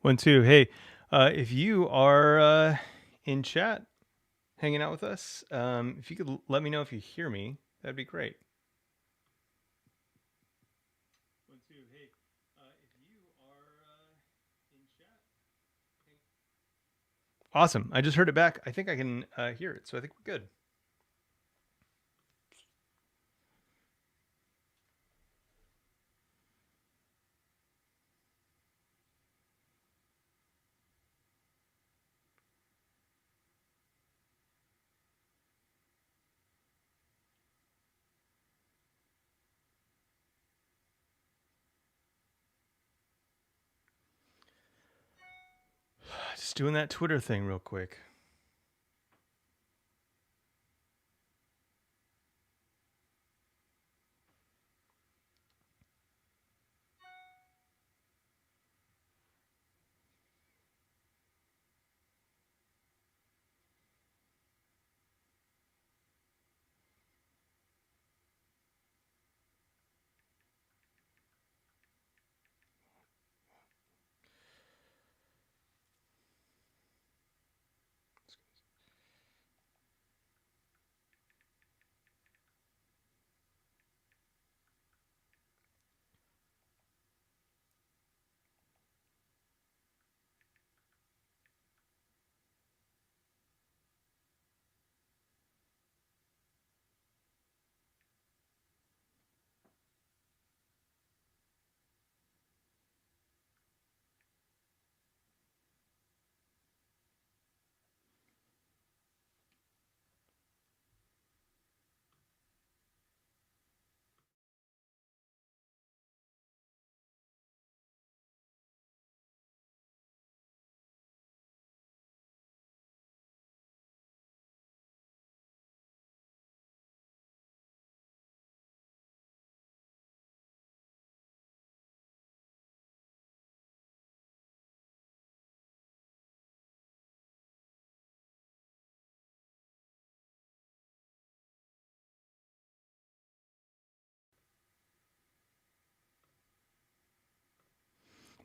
One, two. Hey, if you are in chat hanging out with us, if you could let me know if you hear me, that'd be great. One, two. Hey, if you are in chat. Awesome. I just heard it back. I think I can hear it, so I think we're good. Just doing that Twitter thing real quick.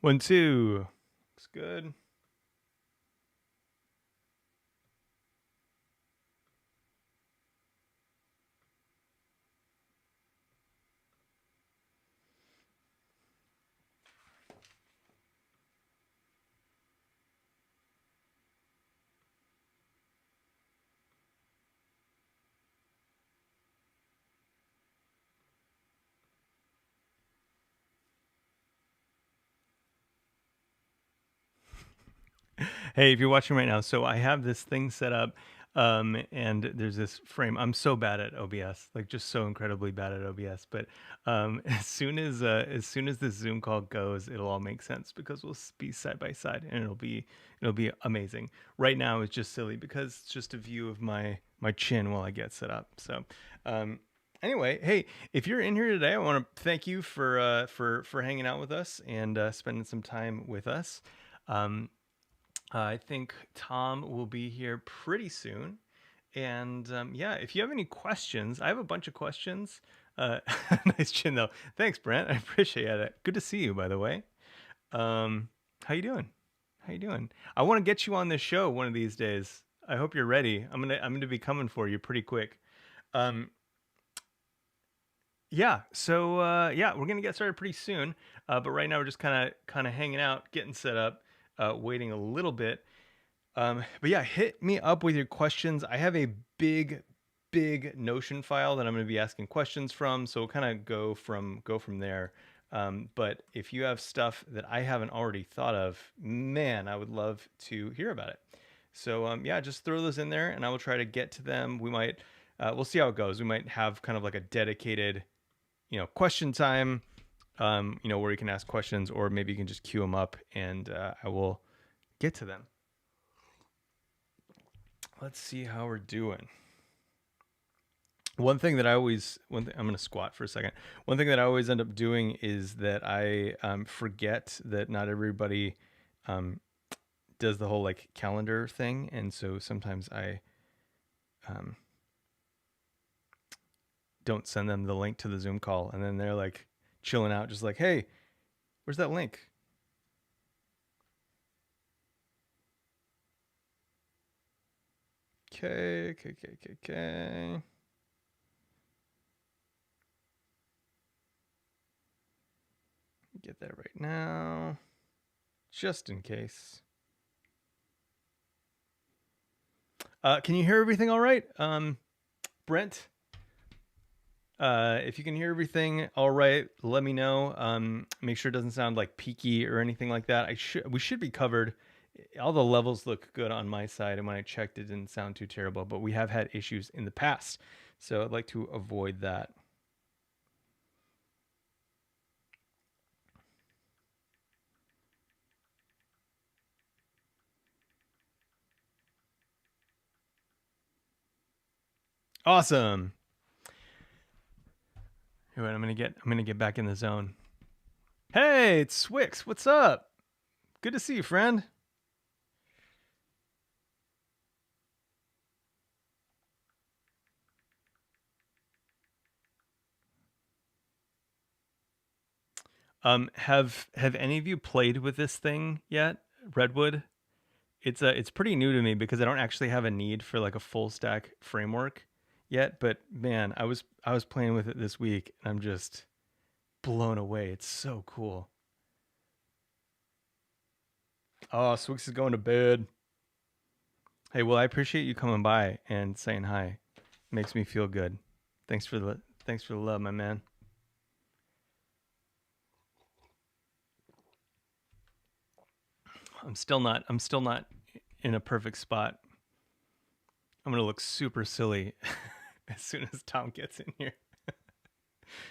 One, two. Looks good. Hey, if you're watching right now, so I have this thing set up, and there's this frame. I'm so bad at OBS, like just so incredibly bad at OBS. But as soon as this Zoom call goes, it'll all make sense because we'll be side by side, and it'll be amazing. Right now, it's just silly because it's just a view of my chin while I get set up. So. Anyway, hey, if you're in here today, I want to thank you for hanging out with us and spending some time with us. Um, I think Tom will be here pretty soon. And yeah, if you have any questions, I have a bunch of questions. Uh, nice chin though. Thanks, Brent. I appreciate it. Good to see you, by the way. Um, how you doing? How you doing? I want to get you on this show one of these days. I hope you're ready. I'm gonna be coming for you pretty quick. Um, yeah. So yeah, we're gonna get started pretty soon. But right now we're just kind of hanging out, getting set up, waiting a little bit. But yeah, hit me up with your questions. I have a big Notion file that I'm going to be asking questions from, so we'll kind of go from there. But if you have stuff that I haven't already thought of, man, I would love to hear about it. So yeah, just throw those in there, and I will try to get to them. We'll see how it goes. We might have kind of like a dedicated, question time, where you can ask questions, or maybe you can just queue them up, and I will get to them. Let's see how we're doing. I'm going to squat for a second. One thing that I always end up doing is that I forget that not everybody um, does the whole like calendar thing. And so sometimes I um, don't send them the link to the Zoom call. And then they're like chilling out, just like, hey, where's that link? Okay, okay, okay, okay, okay. Get that right now, just in case. Can you hear everything all right? Brent, if you can hear everything all right, let me know. Make sure it doesn't sound like peaky or anything like that. We should be covered. All the levels look good on my side, and when I checked, it didn't sound too terrible. But we have had issues in the past, so I'd like to avoid that. Awesome. All right, I'm gonna get back in the zone. Hey, it's Swix. What's up? Good to see you, friend. Have any of you played with this thing yet? Redwood? It's pretty new to me because I don't actually have a need for like a full stack framework yet, but man, I was playing with it this week and I'm just blown away. It's so cool. Oh, Swix is going to bed. Hey, well, I appreciate you coming by and saying hi. Makes me feel good. Thanks for the love, my man. I'm still not in a perfect spot. I'm gonna look super silly as soon as Tom gets in here.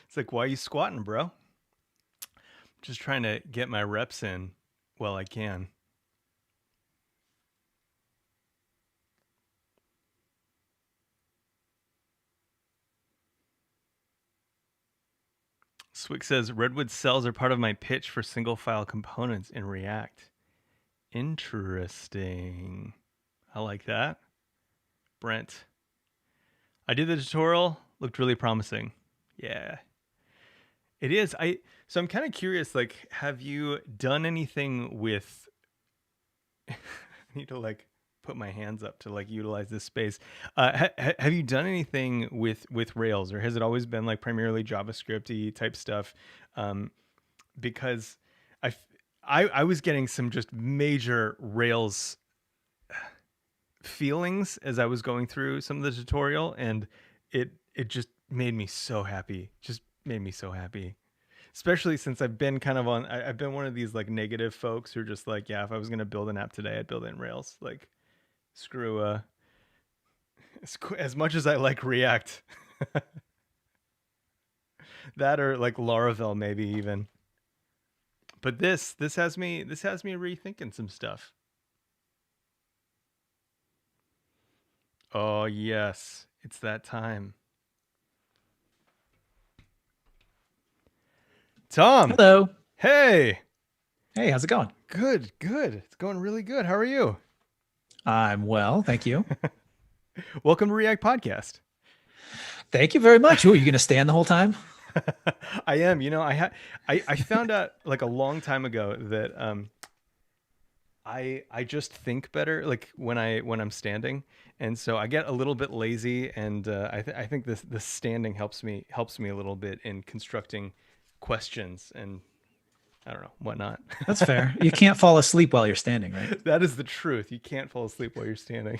It's like, why are you squatting, bro? Just trying to get my reps in while I can. Swick says Redwood cells are part of my pitch for single file components in React. Interesting. I like that. Brent. I did the tutorial, looked really promising. Yeah. It is. I'm kind of curious, like, have you done anything with I need to like put my hands up to like utilize this space. Have you done anything with Rails, or has it always been like primarily JavaScript-y type stuff? Because I, I was getting some just major Rails feelings as I was going through some of the tutorial, and it just made me so happy. Just made me so happy. Especially since I've been kind of on, I've been one of these like negative folks who are just like, yeah, if I was gonna build an app today, I'd build it in Rails. Like, screw as much as I like React, that or like Laravel maybe even. But this has me rethinking some stuff. Oh yes, it's that time. Tom, Hello. hey, Hey, how's it going? good, good. It's going really good. How are you? I'm well, thank you. Welcome to React Podcast. Thank you very much. Ooh, you gonna stand the whole time? I am. You know, I found out like a long time ago that I just think better like when I'm standing, and so I get a little bit lazy, and I think this standing helps me a little bit in constructing questions and I don't know whatnot. That's fair. You can't fall asleep while you're standing, right? That is the truth. You can't fall asleep while you're standing.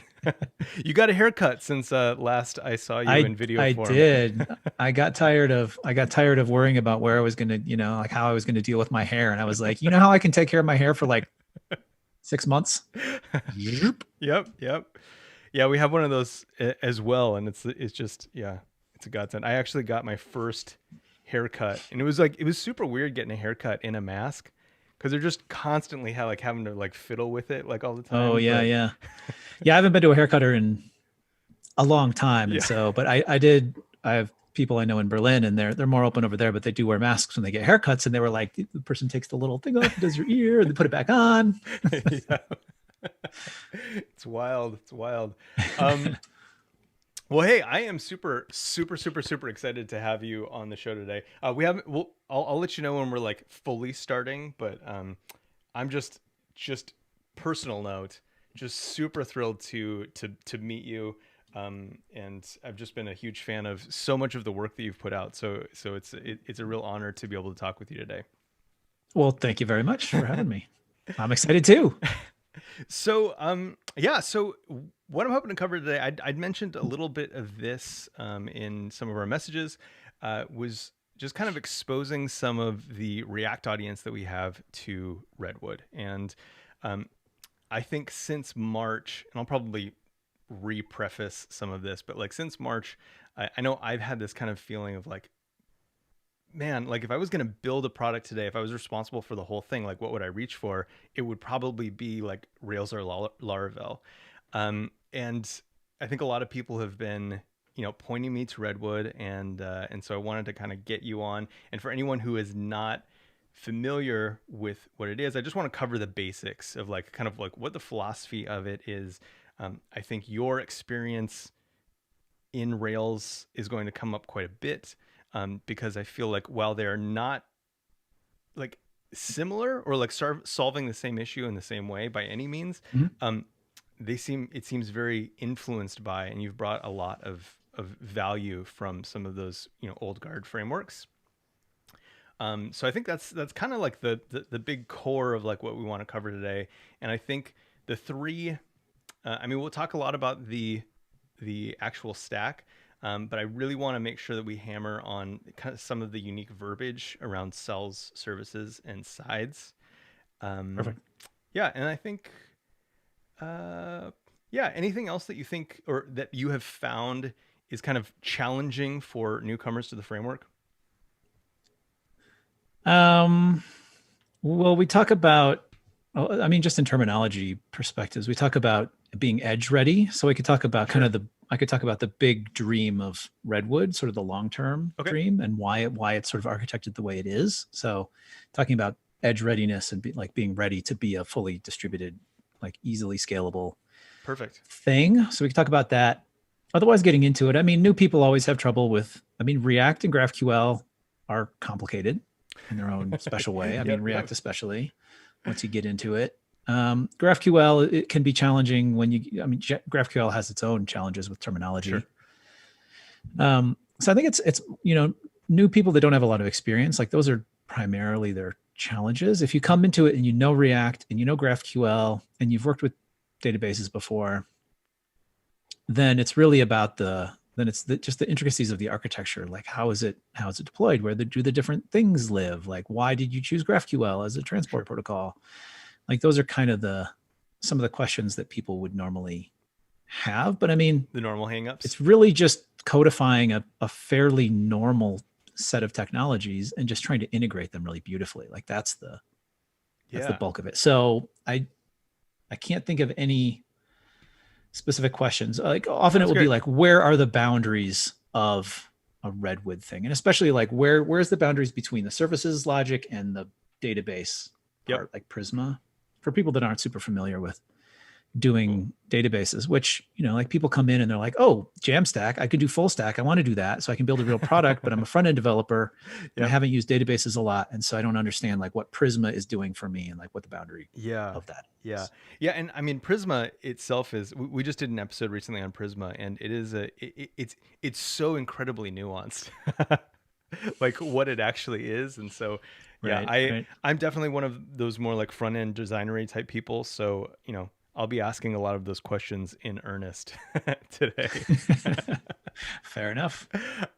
You got a haircut since last I saw you in video I form. did. I got tired of worrying about where I was gonna, like how I was gonna deal with my hair. And I was like, you know how I can take care of my hair for like 6 months? Yep. Yep, yep. Yeah, we have one of those as well, and it's just yeah, it's a godsend. I actually got my first haircut, and it was super weird getting a haircut in a mask because they're just constantly having to like fiddle with it like all the Oh time. yeah, But yeah. Yeah, I haven't been to a haircutter in a long time. And yeah, so, but I have people I know in Berlin and they're more open over there, but they do wear masks when they get haircuts. And they were like, the person takes the little thing off, does your ear, and they put it back on. yeah, it's wild. It's wild. Um, well, hey, I am super excited to have you on the show today. We haven't. I'll let you know when we're like fully starting, but I'm just personal note. just super thrilled to meet you. And I've just been a huge fan of so much of the work that you've put out. So it's a real honor to be able to talk with you today. Well, thank you very much for having me. I'm excited too. So yeah, so what I'm hoping to cover today, I'd mentioned a little bit of this in some of our messages, was just kind of exposing some of the React audience that we have to Redwood. And um, I think since March, and I'll probably re-preface some of this, but like since March, I know I've had this kind of feeling of like, man, like if I was going to build a product today, if I was responsible for the whole thing, like what would I reach for? It would probably be like Rails or Laravel. And I think a lot of people have been, pointing me to Redwood, and so I wanted to kind of get you on. And for anyone who is not familiar with what it is, I just want to cover the basics of like kind of like what the philosophy of it is. I think your experience in Rails is going to come up quite a bit, because I feel like while they're not like similar or like solving the same issue in the same way by any means, Mhm. it seems very influenced by, and you've brought a lot of value from some of those old guard frameworks. So I think that's kind of like the big core of like what we want to cover today. And I think the three, I mean, we'll talk a lot about the actual stack, but I really want to make sure that we hammer on kind of some of the unique verbiage around cells, services, and sides. Um, Perfect. yeah, and I think, yeah, anything else that you think or that you have found is kind of challenging for newcomers to the framework? Um, well, we talk about, I mean, just in terminology perspectives, we talk about being edge ready. So we could talk about kind Sure. of I could talk about the big dream of Redwood, sort of the long-term Okay. dream, and why it's sort of architected the way it is. So talking about edge readiness and being ready to be a fully distributed, like easily scalable Perfect. thing. So we can talk about that. Otherwise, getting into it, I mean, new people always have trouble with, I mean, React and GraphQL are complicated in their own special way. I mean, Yep. Yep. React especially, once you get into it. GraphQL, it can be challenging when I mean, GraphQL has its own challenges with Sure. terminology. So I think it's, new people that don't have a lot of experience, like those are primarily their challenges. If you come into it and you know React and you know GraphQL and you've worked with databases before, then it's really about just the intricacies of the architecture. Like how is it deployed? Where do the different things live? Like why did you choose GraphQL as a transport Sure. protocol? Like those are kind of some of the questions that people would normally have. But I mean, The normal hangups. it's really just codifying a fairly normal set of technologies and just trying to integrate them really beautifully. Like that's the Yeah. bulk of it. So I can't think of any specific questions. Like often it That's will be great. like, where are the boundaries of a Redwood thing? And especially like where's the boundaries between the services logic and the database Yep. part, like Prisma, for people that aren't super familiar with Cool. doing databases, which, like people come in and they're like, oh, Jamstack, I could do full stack. I want to do that. So I can build a real product, but I'm a front end developer and I Yep. haven't used databases a lot. And so I don't understand like what Prisma is doing for me and like what the boundary Yeah. of that Yeah. is. Yeah. And I mean, Prisma itself is, we just did an episode recently on Prisma, and it is it's so incredibly nuanced, like what it actually is. And so, yeah, Right. Right. I'm definitely one of those more like front end designery type people. So, I'll be asking a lot of those questions in earnest today. Fair enough.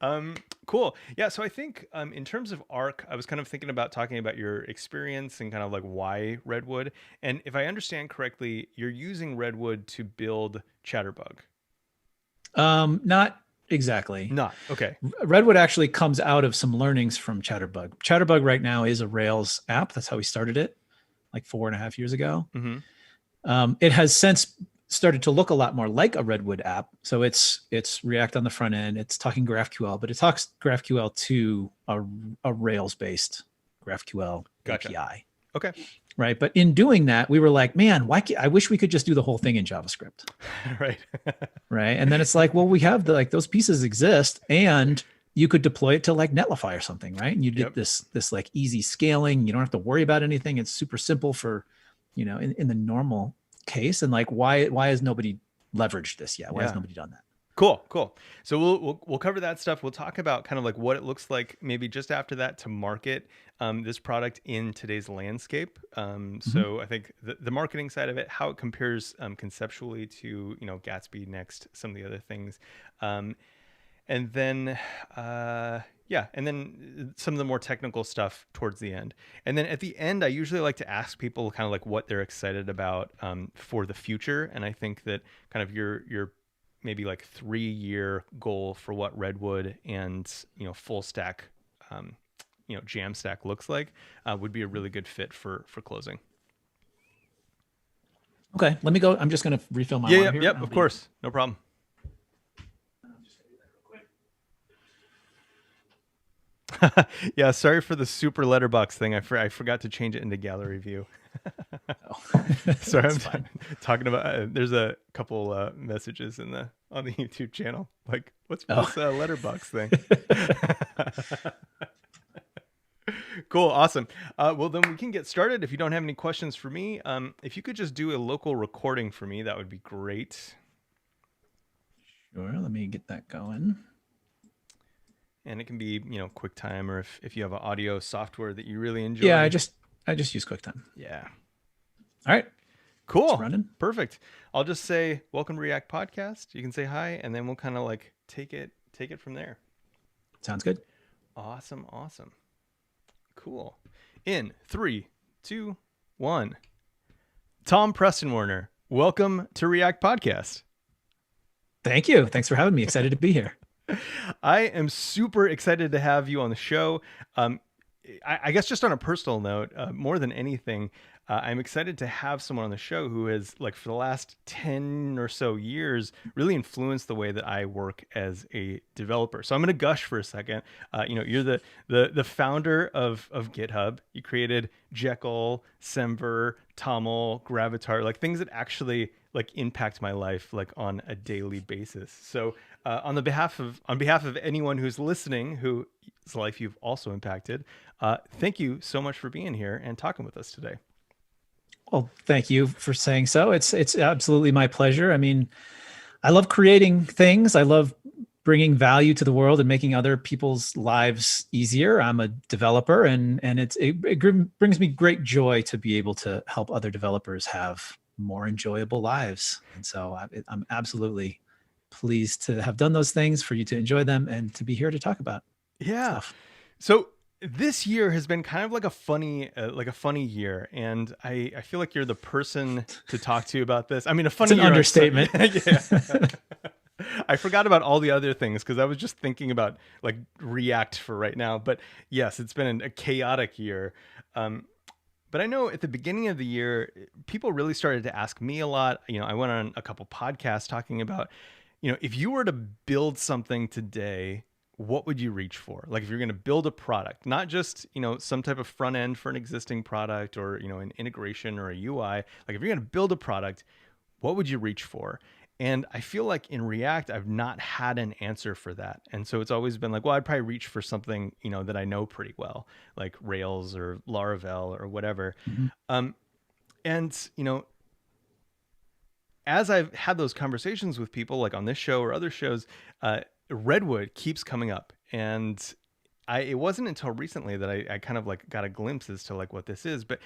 um, cool. Yeah. So I think in terms of Arc, I was kind of thinking about talking about your experience and kind of like why Redwood. And if I understand correctly, you're using Redwood to build Chatterbug. Not exactly. Not okay. Redwood actually comes out of some learnings from Chatterbug. Chatterbug right now is a Rails app. That's how we started it like 4.5 years ago. Mm-hmm. It has since started to look a lot more like a Redwood app. So it's React on the front end. It's talking GraphQL, but it talks GraphQL to a Rails-based GraphQL Gotcha. API, Okay. right? But in doing that, we were like, man, I wish we could just do the whole thing in JavaScript, Right. right? And then it's like, well, we have those pieces exist, and you could deploy it to like Netlify or something, right? And you get Yep. this like easy scaling. You don't have to worry about anything. It's super simple for, in the normal case, and like why has nobody leveraged this yet? Why has Yeah. nobody done that? Cool. So we'll cover that stuff. We'll talk about kind of like what it looks like maybe just after that to market this product in today's landscape. Mm-hmm. So I think the marketing side of it, how it compares conceptually to Gatsby Next, some of the other things, and then and then some of the more technical stuff towards the end. And then at the end, I usually like to ask people kind of like what they're excited about for the future. And I think that kind of your maybe like 3-year goal for what Redwood and full stack Jamstack looks like would be a really good fit for closing. Okay, let me go. I'm just going to refill my Yeah, water yep, here. yep, of course, no problem. Yeah, sorry for the super letterbox thing. I forgot to change it into gallery view. Sorry, I'm talking about. There's a couple messages on the YouTube channel. Like, what's this letterbox thing? Cool, awesome. Well, then we can get started. If you don't have any questions for me, if you could just do a local recording for me, that would be great. Sure. Let me get that going. And it can be, QuickTime, or if you have an audio software that you really enjoy. Yeah, I just use QuickTime. Yeah. All right. Cool. It's running. Perfect. I'll just say welcome to React Podcast. You can say hi, and then we'll kind of like take it from there. Sounds good. Awesome. Cool. In 3, 2, 1. Tom Preston-Werner, welcome to React Podcast. Thank you. Thanks for having me. Excited to be here. I am super excited to have you on the show. I guess just on a personal note, more than anything, I'm excited to have someone on the show who has, like, for the last 10 or so years, really influenced the way that I work as a developer. So I'm going to gush for a second. You're the founder of GitHub. You created Jekyll, Semver, Toml, Gravatar, like things that actually like impact my life like on a daily basis. So on behalf of anyone who's listening, whose life you've also impacted, thank you so much for being here and talking with us today. Well, thank you for saying so. It's absolutely my pleasure. I mean, I love creating things. I love bringing value to the world and making other people's lives easier. I'm a developer, and it brings me great joy to be able to help other developers have more enjoyable lives. And so I'm absolutely pleased to have done those things, for you to enjoy them, and to be here to talk about stuff. So this year has been kind of like a funny year, and I feel like you're the person to talk to about this. I mean, it's an understatement. Yeah. I forgot about all the other things because I was just thinking about like React for right now. But yes, it's been a chaotic year. But I know at the beginning of the year, people really started to ask me a lot. I went on a couple podcasts talking about, if you were to build something today, what would you reach for? Like, if you're going to build a product, not just, some type of front end for an existing product, or, an integration or a UI, like if you're going to build a product, what would you reach for? And I feel like in React, I've not had an answer for that. And so it's always been like, well, I'd probably reach for something, that I know pretty well, like Rails or Laravel or whatever. Mm-hmm. And, as I've had those conversations with people like on this show or other shows, Redwood keeps coming up. And it wasn't until recently that I kind of like got a glimpse as to like what this is. But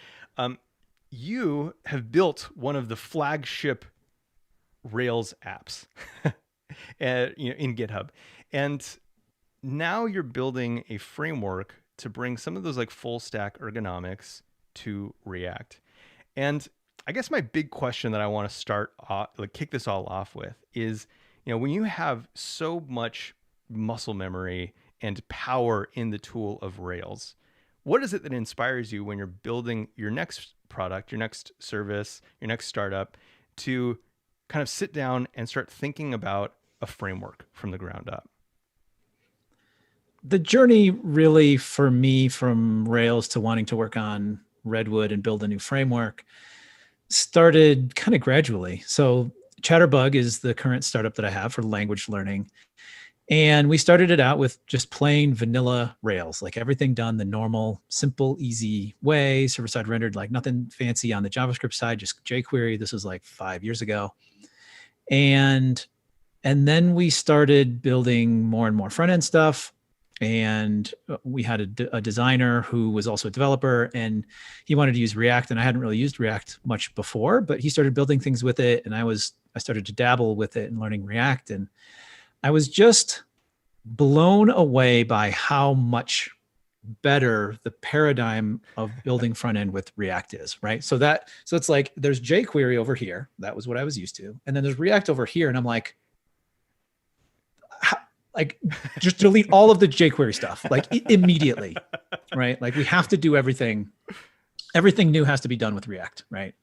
you have built one of the flagship Rails apps in GitHub, and now you're building a framework to bring some of those like full stack ergonomics to React. And I guess my big question that I want to start off, like kick this all off with, is, when you have so much muscle memory and power in the tool of Rails, what is it that inspires you when you're building your next product, your next service, your next startup, to kind of sit down and start thinking about a framework from the ground up? The journey really for me from Rails to wanting to work on Redwood and build a new framework started kind of gradually. So Chatterbug is the current startup that I have for language learning. And we started it out with just plain vanilla Rails, like everything done the normal, simple, easy way, server-side rendered, like nothing fancy on the JavaScript side, just jQuery. This was like 5 years ago. And then we started building more and more front-end stuff. And we had a designer who was also a developer, and he wanted to use React. And I hadn't really used React much before, but he started building things with it. And I started to dabble with it and learning React. And I was just blown away by how much better the paradigm of building front end with React is, right? So it's like there's jQuery over here. That was what I was used to. And then there's React over here. And I'm like just delete all of the jQuery stuff, like immediately, right? Like we have to do everything new has to be done with React, right?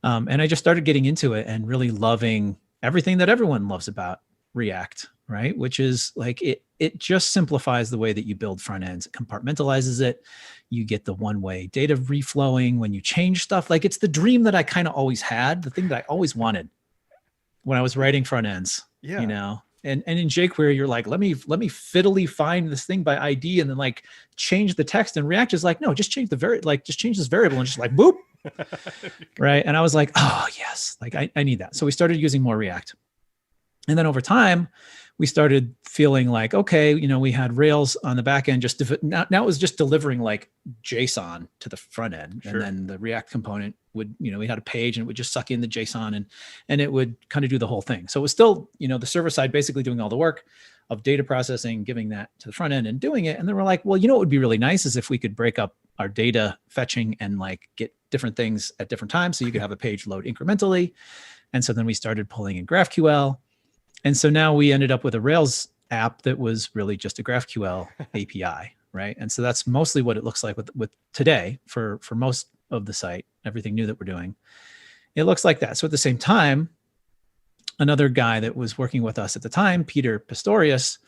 And I just started getting into it and really loving everything that everyone loves about React, right? Which is like it just simplifies the way that you build front ends. It compartmentalizes it. You get the one-way data reflowing when you change stuff. Like it's the dream that I kind of always had, the thing that I always wanted when I was writing front ends, Yeah. you know? And in jQuery, you're like, let me fiddly find this thing by ID and then like change the text. And React is like, no, just change just change this variable and just like boop. Right. And I was like, oh yes, like I need that. So we started using more React. And then over time, we started feeling like, okay, we had Rails on the back end, now it was just delivering like JSON to the front end. Sure. And then the React component would, we had a page and it would just suck in the JSON and it would kind of do the whole thing. So it was still, the server side basically doing all the work of data processing, giving that to the front end and doing it. And then we're like, well, what would be really nice is if we could break up our data fetching and like get different things at different times. So you could have a page load incrementally. And so then we started pulling in GraphQL. And so now we ended up with a Rails app that was really just a GraphQL API, right? And so that's mostly what it looks like with today for most of the site, everything new that we're doing. It looks like that. So at the same time, another guy that was working with us at the time, Peter Pistorius,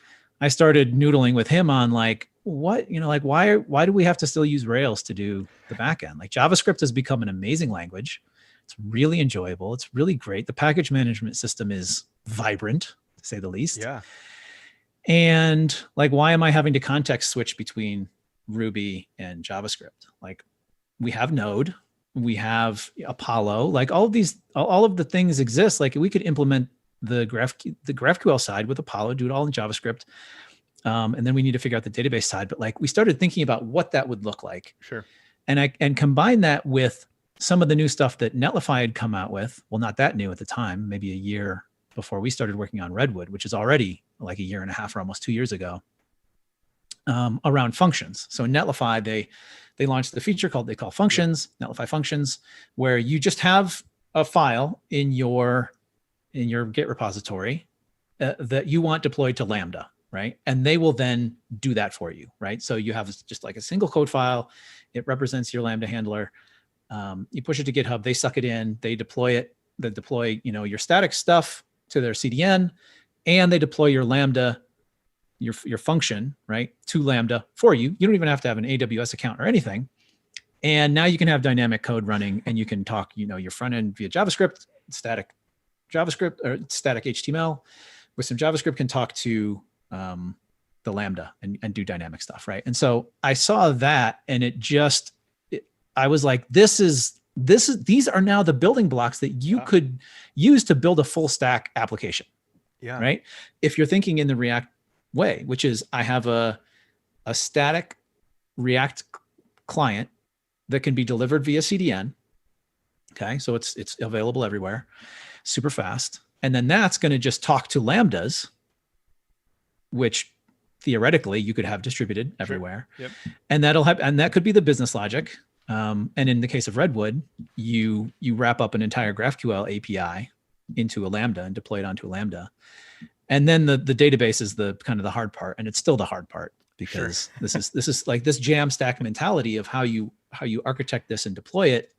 I started noodling with him on like, why do we have to still use Rails to do the backend? Like JavaScript has become an amazing language. It's really enjoyable. It's really great. The package management system is vibrant, to say the least. Yeah. And like, why am I having to context switch between Ruby and JavaScript? Like we have Node, we have Apollo, like all of the things exist. Like we could implement the GraphQL side with Apollo, do it all in JavaScript. And then we need to figure out the database side. But like we started thinking about what that would look like. Sure. And combine that with some of the new stuff that Netlify had come out with. Well, not that new at the time, maybe a year before we started working on Redwood, which is already like a year and a half or almost 2 years ago, around functions. So in Netlify, they launched the feature they call functions, Netlify functions, where you just have a file in your Git repository that you want deployed to Lambda, right? And they will then do that for you, right? So you have just like a single code file. It represents your Lambda handler. You push it to GitHub, they suck it in, they deploy it, they deploy, your static stuff to their CDN, and they deploy your Lambda, your function, right, to Lambda for you. You don't even have to have an AWS account or anything. And now you can have dynamic code running and you can talk, your front end via JavaScript, static JavaScript or static HTML with some JavaScript can talk to the Lambda and do dynamic stuff, right? And so I saw that and I was like, these are now the building blocks that you could use to build a full stack application. Yeah. Right. If you're thinking in the React way, which is I have a static React client that can be delivered via CDN. Okay. So it's available everywhere, super fast. And then that's going to just talk to Lambdas, which theoretically you could have distributed everywhere. Sure. Yep. And that could be the business logic. And in the case of Redwood, you wrap up an entire GraphQL API into a Lambda and deploy it onto a Lambda. And then the database is the kind of the hard part. And it's still the hard part because sure. this is like this Jamstack mentality of how you architect this and deploy it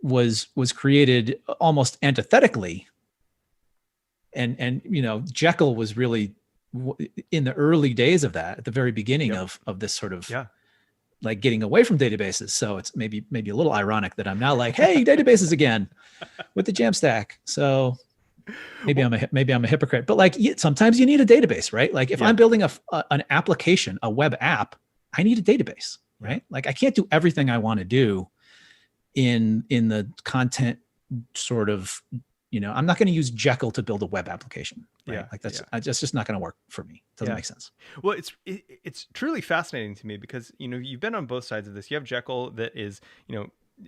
was created almost antithetically. And Jekyll was really in the early days of that, at the very beginning of this sort of like getting away from databases. So it's maybe a little ironic that I'm now like, hey, databases again with the Jamstack. So Maybe I'm a hypocrite, but like sometimes you need a database, right? Like if Yeah. I'm building an application, a web app, I need a database, Yeah. right? Like I can't do everything I want to do in the content sort of, I'm not going to use Jekyll to build a web application, right? Yeah. Like Yeah. that's just not going to work for me. It doesn't Yeah. make sense. Well, it's truly fascinating to me because you've been on both sides of this. You have Jekyll that is,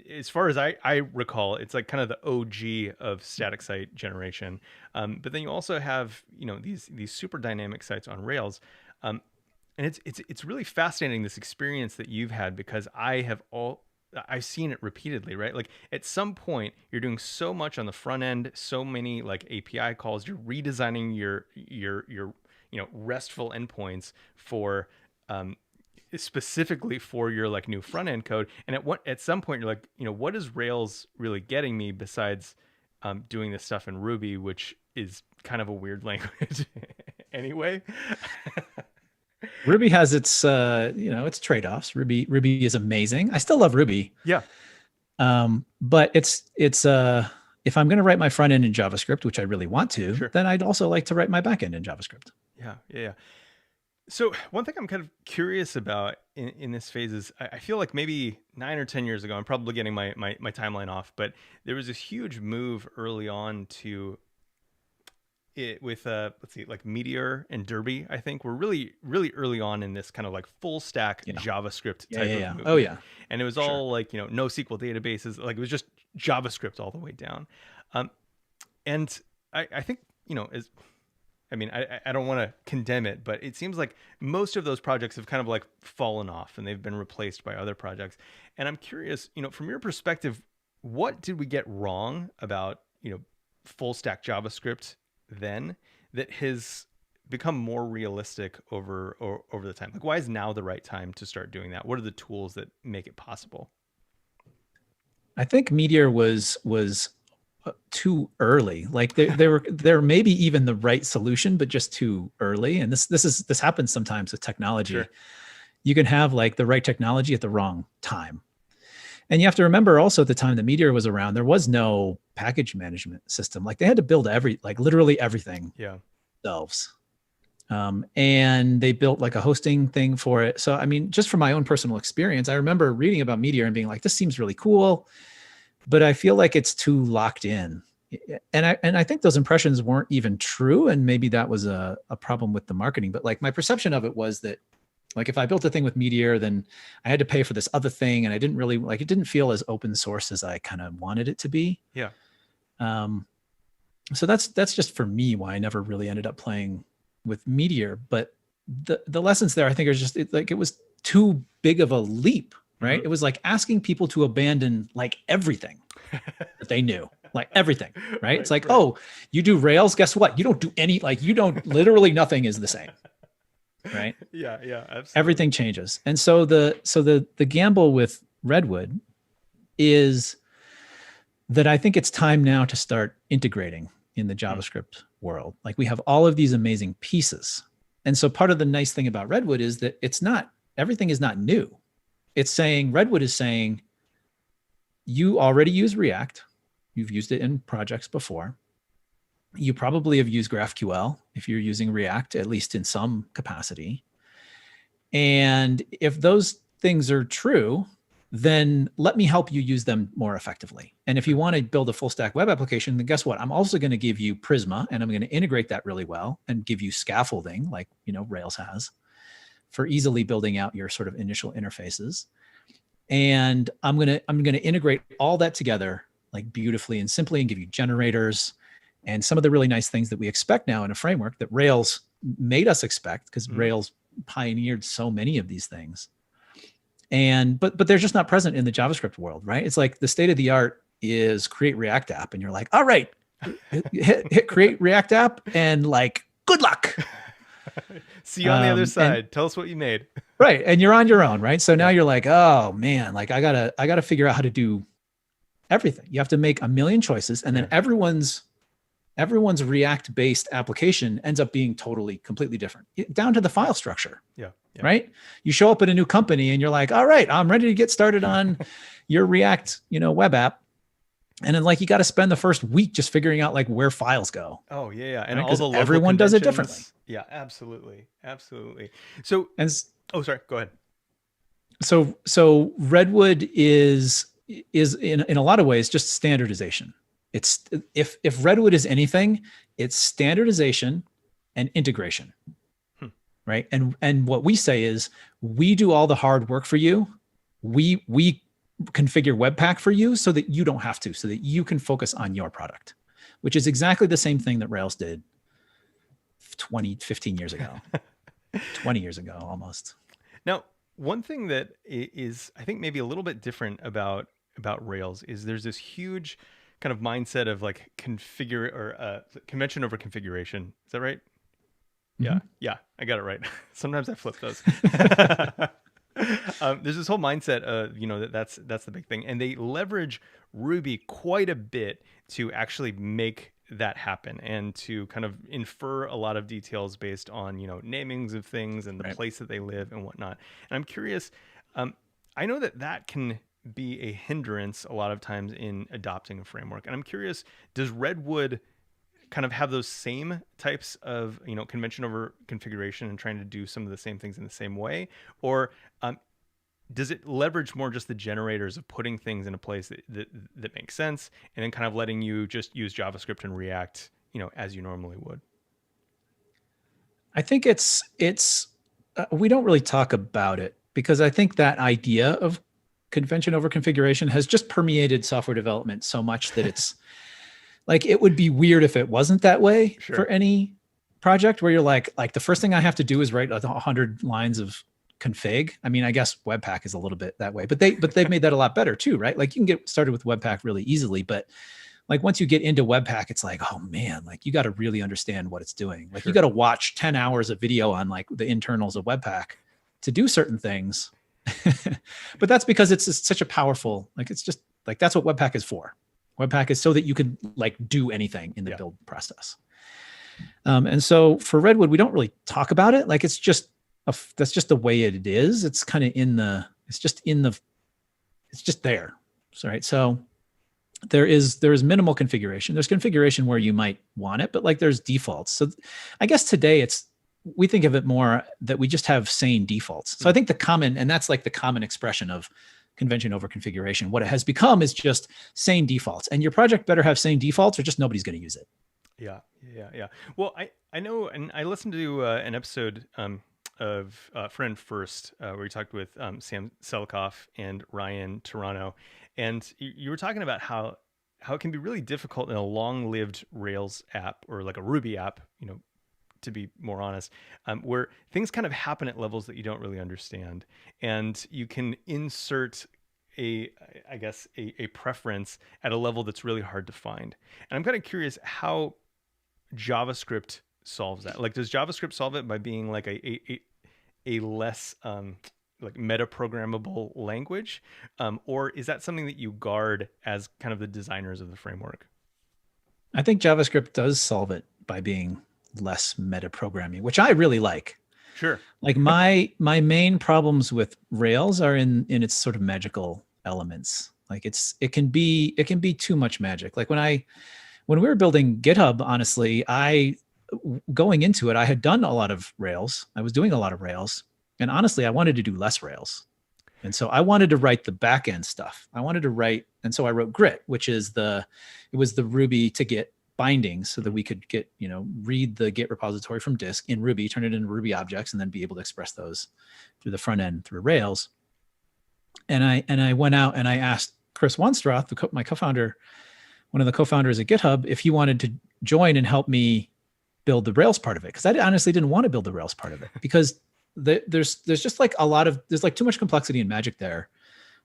as far as I recall, it's like kind of the OG of static site generation. But then you also have these super dynamic sites on Rails, and it's really fascinating, this experience that you've had, because I've seen it repeatedly, right? Like at some point you're doing so much on the front end, so many like API calls, you're redesigning your restful endpoints for specifically for your like new front end code. And at some point you're like, what is Rails really getting me besides doing this stuff in Ruby, which is kind of a weird language anyway. Ruby has its trade-offs. Ruby is amazing. I still love Ruby. Yeah. But it's if I'm going to write my front end in JavaScript, which I really want to, Sure. then I'd also like to write my back end in JavaScript. Yeah. So one thing I'm kind of curious about in this phase is I feel like maybe 9 or 10 years ago, I'm probably getting my timeline off, but there was this huge move early on to it with let's see, like Meteor and Derby. I think we're really early on in this kind of like full stack JavaScript type of movement. Oh yeah. And it was all like NoSQL databases, like it was just JavaScript all the way down. And I think I don't want to condemn it, but it seems like most of those projects have kind of like fallen off and they've been replaced by other projects. And I'm curious, from your perspective, what did we get wrong about full stack JavaScript then that has become more realistic over the time? Like, why is now the right time to start doing that? What are the tools that make it possible? I think Meteor was too early. Like they're maybe even the right solution, but just too early. And this happens sometimes with technology. Sure. You can have like the right technology at the wrong time. And you have to remember also at the time that Meteor was around, there was no package management system. Like they had to build literally everything themselves. And they built like a hosting thing for it. So, I mean, just from my own personal experience, I remember reading about Meteor and being like, this seems really cool, but I feel like it's too locked in. And I think those impressions weren't even true. And maybe that was a problem with the marketing, but like my perception of it was that like if I built a thing with Meteor, then I had to pay for this other thing. And I didn't really it didn't feel as open source as I kind of wanted it to be. Yeah. So that's just for me why I never really ended up playing with Meteor. But the lessons there, I think, are just it was too big of a leap, right? Mm-hmm. It was like asking people to abandon like everything that they knew, like everything, right? It's like, oh, you do Rails, guess what? You don't do any, like you don't, literally nothing is the same. Right. Yeah. Absolutely. Everything changes. And so the gamble with Redwood is that I think it's time now to start integrating in the JavaScript world. Like we have all of these amazing pieces. And so part of the nice thing about Redwood is that everything is not new. Redwood is saying, you already use React. You've used it in projects before. You probably have used GraphQL if you're using React, at least in some capacity. And if those things are true, then let me help you use them more effectively. And if you want to build a full stack web application, then guess what? I'm also going to give you Prisma, and I'm going to integrate that really well and give you scaffolding like, Rails has, for easily building out your sort of initial interfaces. And I'm going to integrate all that together like beautifully and simply and give you generators and some of the really nice things that we expect now in a framework that Rails made us expect, because Rails pioneered so many of these things. But they're just not present in the JavaScript world, right? It's like the state of the art is create React app, and you're like, all right, hit create React app, and like, good luck. See you on the other side. Tell us what you made. Right, and you're on your own, right? So now you're like, oh man, like I gotta figure out how to do everything. You have to make a million choices, and then everyone's React-based application ends up being completely different, down to the file structure. Yeah. Right? You show up at a new company and you're like, all right, I'm ready to get started on your React, web app. And then like you got to spend the first week just figuring out like where files go, Oh yeah, yeah, and right? all Because the local everyone does it differently. conventions. Yeah, absolutely, absolutely. So, And oh, sorry, go ahead. so Redwood is in a lot of ways just standardization. It's if Redwood is anything, it's standardization and integration, Hmm. right? And what we say is we do all the hard work for you. We configure Webpack for you so that you don't have to, so that you can focus on your product, which is exactly the same thing that Rails did 15 years ago, 20 years ago almost. Now, one thing that is, I think, maybe a little bit different about Rails is there's this huge kind of mindset of like configure or convention over configuration. Is that right? Yeah, Mm-hmm. yeah, I got it right. Sometimes I flip those. There's this whole mindset, that's the big thing, and they leverage Ruby quite a bit to actually make that happen and to kind of infer a lot of details based on namings of things and the Right. place that they live and whatnot. And I'm curious. I know that can be a hindrance a lot of times in adopting a framework, and I'm curious: does Redwood kind of have those same types of convention over configuration and trying to do some of the same things in the same way, or does it leverage more just the generators of putting things in a place that makes sense and then kind of letting you just use JavaScript and React as you normally would? I think it's we don't really talk about it because I think that idea of convention over configuration has just permeated software development so much that it's like it would be weird if it wasn't that way for Sure. any project where you're like the first thing I have to do is write 100 lines of config. I mean, I guess Webpack is a little bit that way, but they've made that a lot better too, right? Like you can get started with Webpack really easily, but like once you get into Webpack, it's like, oh man, like you got to really understand what it's doing. Like you Sure. got to watch 10 hours of video on like the internals of Webpack to do certain things. But that's because it's just such a powerful, like it's just like that's what Webpack is for. Webpack is so that you can like do anything in the Yeah. build process. And so for Redwood, we don't really talk about it. Like it's just that's just the way it is. It's kind of it's just there. Right. So there is minimal configuration. There's configuration where you might want it, but like there's defaults. So I guess today we think of it more that we just have sane defaults. So I think and that's like the common expression of convention over configuration. What it has become is just sane defaults, and your project better have sane defaults or just nobody's going to use it. Yeah, yeah, yeah. Well, I know, and I listened to an episode of Friend First where we talked with Sam Selikoff and Ryan Toronto, and you were talking about how it can be really difficult in a long-lived Rails app or like a Ruby app, to be more honest, where things kind of happen at levels that you don't really understand, and you can insert I guess a preference at a level that's really hard to find. And I'm kind of curious how JavaScript solves that. Like, does JavaScript solve it by being like a less like meta programmable language, or is that something that you guard as kind of the designers of the framework? I think JavaScript does solve it by being less meta programming, which I really like. Sure. Like my main problems with Rails are in its sort of magical elements. Like it can be too much magic. Like when we were building GitHub, honestly, going into it, I had done a lot of Rails. I was doing a lot of Rails, and honestly, I wanted to do less Rails. And so I wanted to write the backend stuff. And so I wrote Grit, which is it was the Ruby to Git bindings so that we could read the Git repository from disk in Ruby, turn it into Ruby objects, and then be able to express those through the front end through Rails. And I went out and I asked Chris Wanstroth, my co-founder, one of the co-founders at GitHub, if he wanted to join and help me build the Rails part of it. Because I honestly didn't want to build the Rails part of it because there's just like there's like too much complexity and magic there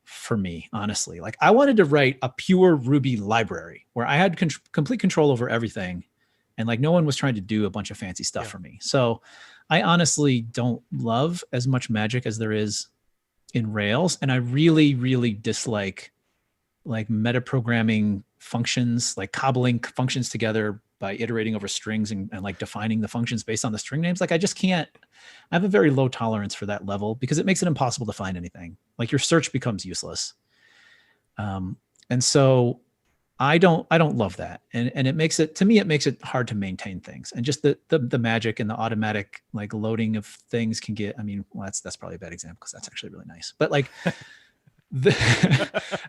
for me, honestly. Like I wanted to write a pure Ruby library where I had complete control over everything. And like no one was trying to do a bunch of fancy stuff for me. So I honestly don't love as much magic as there is in Rails. And I really, really dislike like meta programming functions, like cobbling functions together by iterating over strings and like defining the functions based on the string names. Like I just can't, I have a very low tolerance for that level because it makes it impossible to find anything. Like your search becomes useless. And so I don't love that. And it makes it, to me, it makes it hard to maintain things. And just the magic and the automatic like loading of things can get, I mean, well, that's probably a bad example because that's actually really nice. But like the,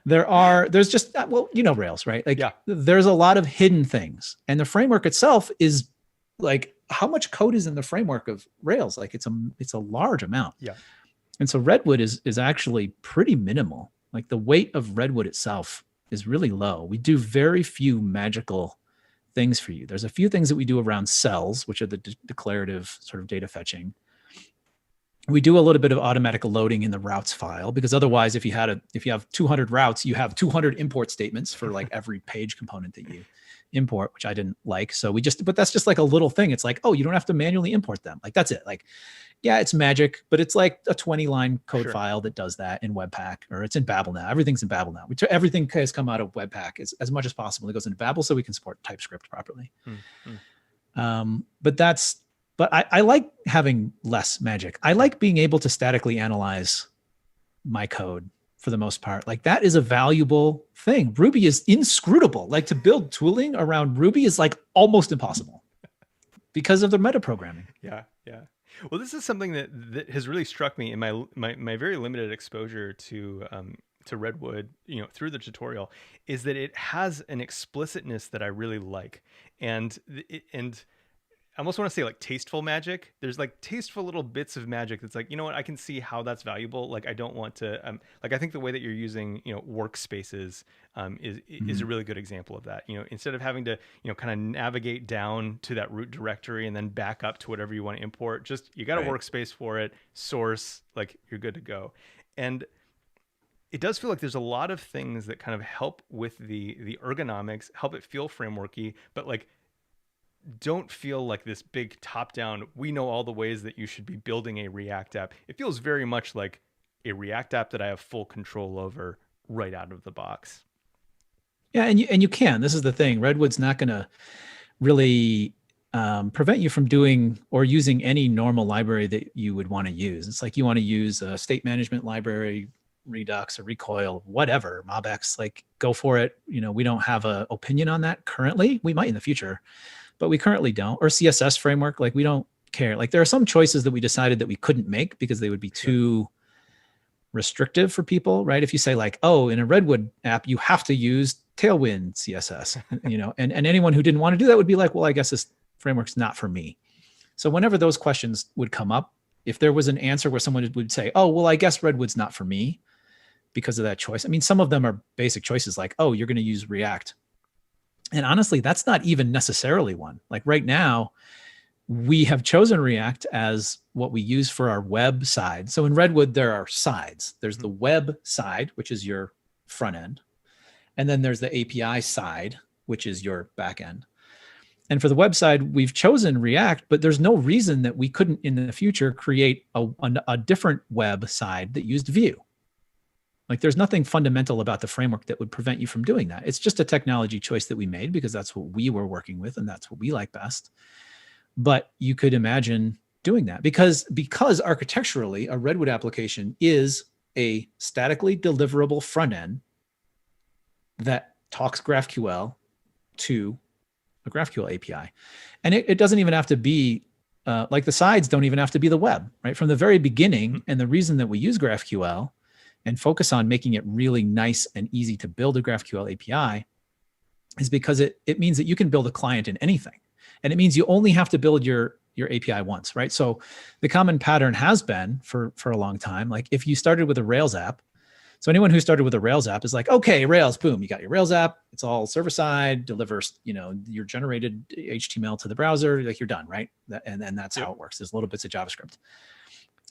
there's just, well, Rails, right? Like Yeah. there's a lot of hidden things. And the framework itself is like, how much code is in the framework of Rails? Like it's a large amount. Yeah. And so Redwood is actually pretty minimal. Like the weight of Redwood itself is really low. We do very few magical things for you. There's a few things that we do around cells, which are the declarative sort of data fetching. We do a little bit of automatic loading in the routes file, because otherwise, if you have 200 routes, you have 200 import statements for like every page component that you import, which I didn't like. So but that's just like a little thing. It's like, oh, you don't have to manually import them. Like that's it. Like, yeah, it's magic, but it's like a 20-line code file that does that in Webpack, or it's in Babel now. Everything's in Babel now. Everything has come out of Webpack as much as possible. It goes into Babel so we can support TypeScript properly. But I like having less magic. I like being able to statically analyze my code for the most part. Like that is a valuable thing. Ruby is inscrutable. Like to build tooling around Ruby is like almost impossible because of the metaprogramming. Yeah. Yeah. Well, this is something that has really struck me in my very limited exposure to Redwood, through the tutorial, is that it has an explicitness that I really like, and I almost want to say like tasteful magic. There's like tasteful little bits of magic that's like, what, I can see how that's valuable. Like I don't want to, like I think the way that you're using, workspaces is a really good example of that. Instead of having to, kind of navigate down to that root directory and then back up to whatever you want to import, just you got a workspace for it, source, like you're good to go. And it does feel like there's a lot of things that kind of help with the ergonomics, help it feel frameworky, but like don't feel like this big top down, we know all the ways that you should be building a React app. It feels very much like a React app that I have full control over right out of the box. Yeah, and you can. This is the thing. Redwood's not going to really prevent you from doing or using any normal library that you would want to use. It's like you want to use a state management library, Redux or Recoil, whatever, MobX, like go for it. We don't have an opinion on that currently. We might in the future, but we currently don't. Or CSS framework, like we don't care. Like there are some choices that we decided that we couldn't make because they would be too restrictive for people, right? If you say like, oh, in a Redwood app, you have to use Tailwind CSS, and anyone who didn't want to do that would be like, well, I guess this framework's not for me. So whenever those questions would come up, if there was an answer where someone would say, oh, well, I guess Redwood's not for me because of that choice. I mean, some of them are basic choices like, oh, you're going to use React. And honestly, that's not even necessarily one. Like right now, we have chosen React as what we use for our web side. So in Redwood, there are sides. There's the web side, which is your front end. And then there's the API side, which is your back end. And for the web side, we've chosen React, but there's no reason that we couldn't in the future create a different web side that used Vue. Like there's nothing fundamental about the framework that would prevent you from doing that. It's just a technology choice that we made because that's what we were working with and that's what we like best. But you could imagine doing that because architecturally, a Redwood application is a statically deliverable front end that talks GraphQL to a GraphQL API. And it doesn't even have to be like the sides don't even have to be the web, right? From the very beginning, and the reason that we use GraphQL and focus on making it really nice and easy to build a GraphQL API is because it means that you can build a client in anything. And it means you only have to build your API once, right? So the common pattern has been for a long time, like if you started with a Rails app, so anyone who started with a Rails app is like, okay, Rails, boom, you got your Rails app. It's all server side, delivers, your generated HTML to the browser, like you're done, right? And that's how it works. There's little bits of JavaScript.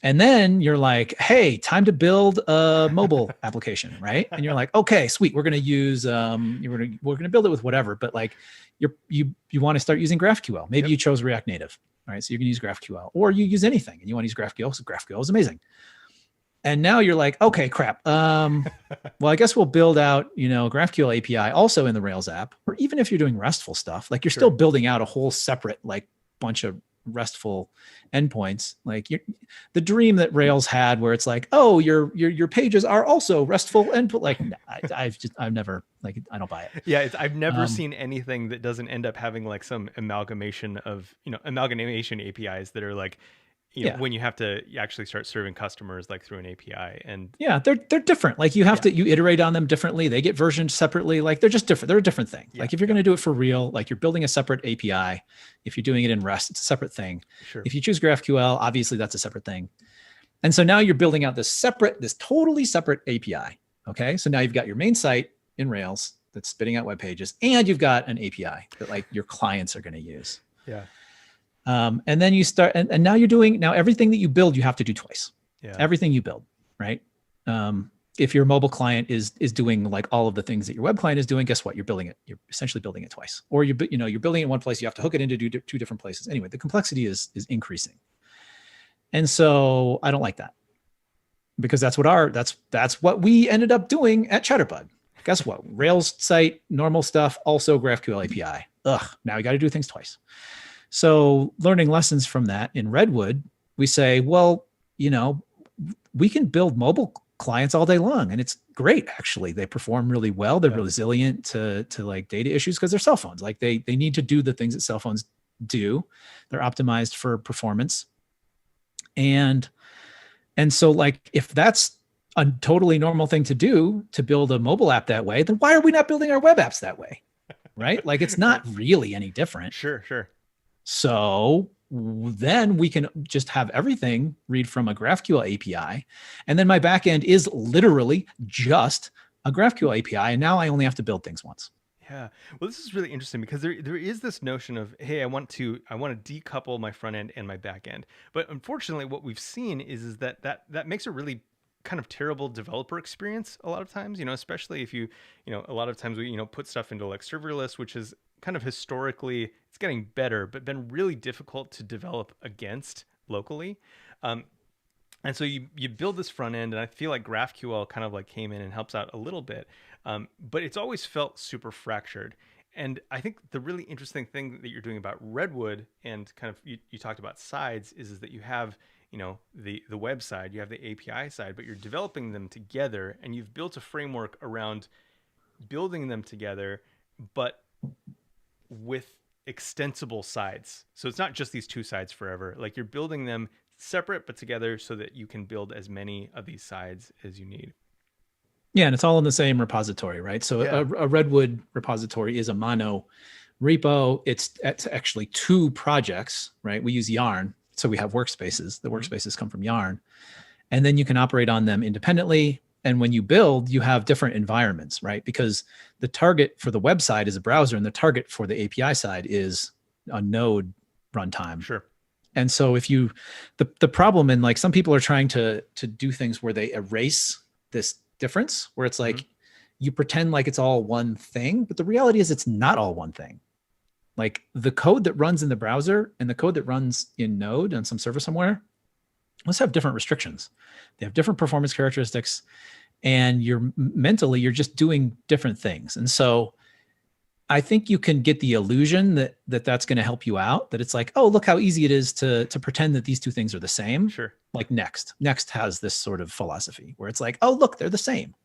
And then you're like, hey, time to build a mobile application, right? And you're like, okay, sweet. We're going to use, we're going to build it with whatever, but like you want to start using GraphQL. Maybe you chose React Native, right? So you can use GraphQL, or you use anything and you want to use GraphQL. So GraphQL is amazing. And now you're like, okay, crap. Well, I guess we'll build out, GraphQL API also in the Rails app, or even if you're doing RESTful stuff, like you're still building out a whole separate like bunch of RESTful endpoints. Like the dream that Rails had, where it's like, oh, your pages are also RESTful endpoint. Like I've never like I don't buy it. Yeah, I've never Um, seen anything that doesn't end up having like some amalgamation APIs that are like, yeah, when you have to actually start serving customers like through an API. And yeah, they're different. Like you have yeah, to you iterate on them differently. They get versioned separately. Like they're just different. They're a different thing. yeah, Like if you're yeah, going to do it for real, like you're building a separate API. If you're doing it in REST, it's a separate thing. sure. If you choose GraphQL, obviously that's a separate thing. And so now you're building out this totally separate API. Okay. So now you've got your main site in Rails that's spitting out web pages, and you've got an API that like your clients are going to use. Yeah, And then you start, and now you're doing, now everything that you build, you have to do twice. yeah, Everything you build, right? If your mobile client is doing like all of the things that your web client is doing, guess what? You're building it. You're essentially building it twice, or you're building it in one place. You have to hook it into two different places. Anyway, the complexity is increasing, and so I don't like that because that's what we ended up doing at Chatterbug. Guess what? Rails site, normal stuff, also GraphQL API. Ugh, now we got to do things twice. So learning lessons from that in Redwood, we say, well, we can build mobile clients all day long, and it's great. Actually, they perform really well. They're yeah. resilient to like data issues because they're cell phones. Like they need to do the things that cell phones do. They're optimized for performance, and so like if that's a totally normal thing to do to build a mobile app that way, then why are we not building our web apps that way? Right? Like it's Right. not really any different. Sure, sure. So then we can just have everything read from a GraphQL API. And then my backend is literally just a GraphQL API. And now I only have to build things once. Yeah. Well, this is really interesting because there is this notion of, hey, I want to decouple my front end and my back end. But unfortunately, what we've seen is that makes a really kind of terrible developer experience a lot of times, especially if a lot of times we, put stuff into like serverless, which is kind of historically, it's getting better, but been really difficult to develop against locally. Um, and so you build this front end, and I feel like GraphQL kind of like came in and helps out a little bit, but it's always felt super fractured. And I think the really interesting thing that you're doing about Redwood, and kind of you talked about sides, is that you have the web side, you have the API side, but you're developing them together, and you've built a framework around building them together, but with extensible sides. So it's not just these two sides forever. Like you're building them separate but together so that you can build as many of these sides as you need. Yeah. And it's all in the same repository, right? So Yeah. a Redwood repository is a mono repo. It's actually two projects, right? We use Yarn. So we have workspaces. The workspaces come from Yarn. And then you can operate on them independently. And when you build, you have different environments, right? Because the target for the website is a browser, and the target for the API side is a node runtime. Sure. And so if you, the problem, and like some people are trying to do things where they erase this difference, where it's like you pretend like it's all one thing, but the reality is it's not all one thing. Like the code that runs in the browser and the code that runs in Node on some server somewhere, let's have different restrictions. They have different performance characteristics, and you're just doing different things. And so I think you can get the illusion that that's going to help you out, that it's like, oh, look how easy it is to pretend that these two things are the same. Sure. Like Next has this sort of philosophy where it's like, oh, look, they're the same.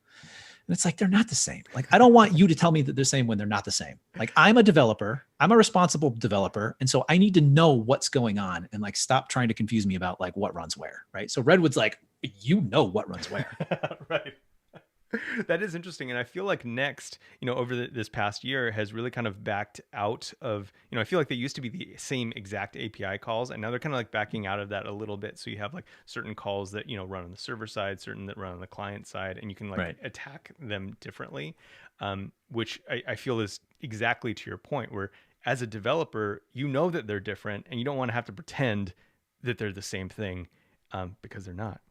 And it's like, they're not the same. Like, I don't want you to tell me that they're the same when they're not the same. Like, I'm a developer, I'm a responsible developer. And so I need to know what's going on, and like, stop trying to confuse me about like what runs where. Right. So Redwood's like, you know what runs where. Right. That is interesting. And I feel like Next, over this past year has really kind of backed out of, I feel like they used to be the same exact API calls, and now they're kind of like backing out of that a little bit. So you have like certain calls that, run on the server side, certain that run on the client side, and you can like attack them differently, which I feel is exactly to your point, where as a developer, that they're different, and you don't want to have to pretend that they're the same thing, because they're not.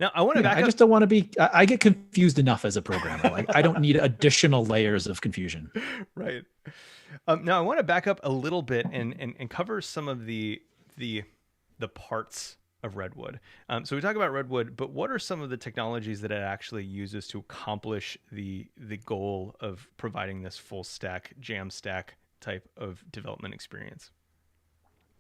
Now I want to back I up. just don't want to be, I get confused enough as a programmer. Like, I don't need additional layers of confusion. Right. Now I want to back up a little bit and cover some of the parts of Redwood. So we talk about Redwood, but what are some of the technologies that it actually uses to accomplish the goal of providing this full stack, Jamstack type of development experience?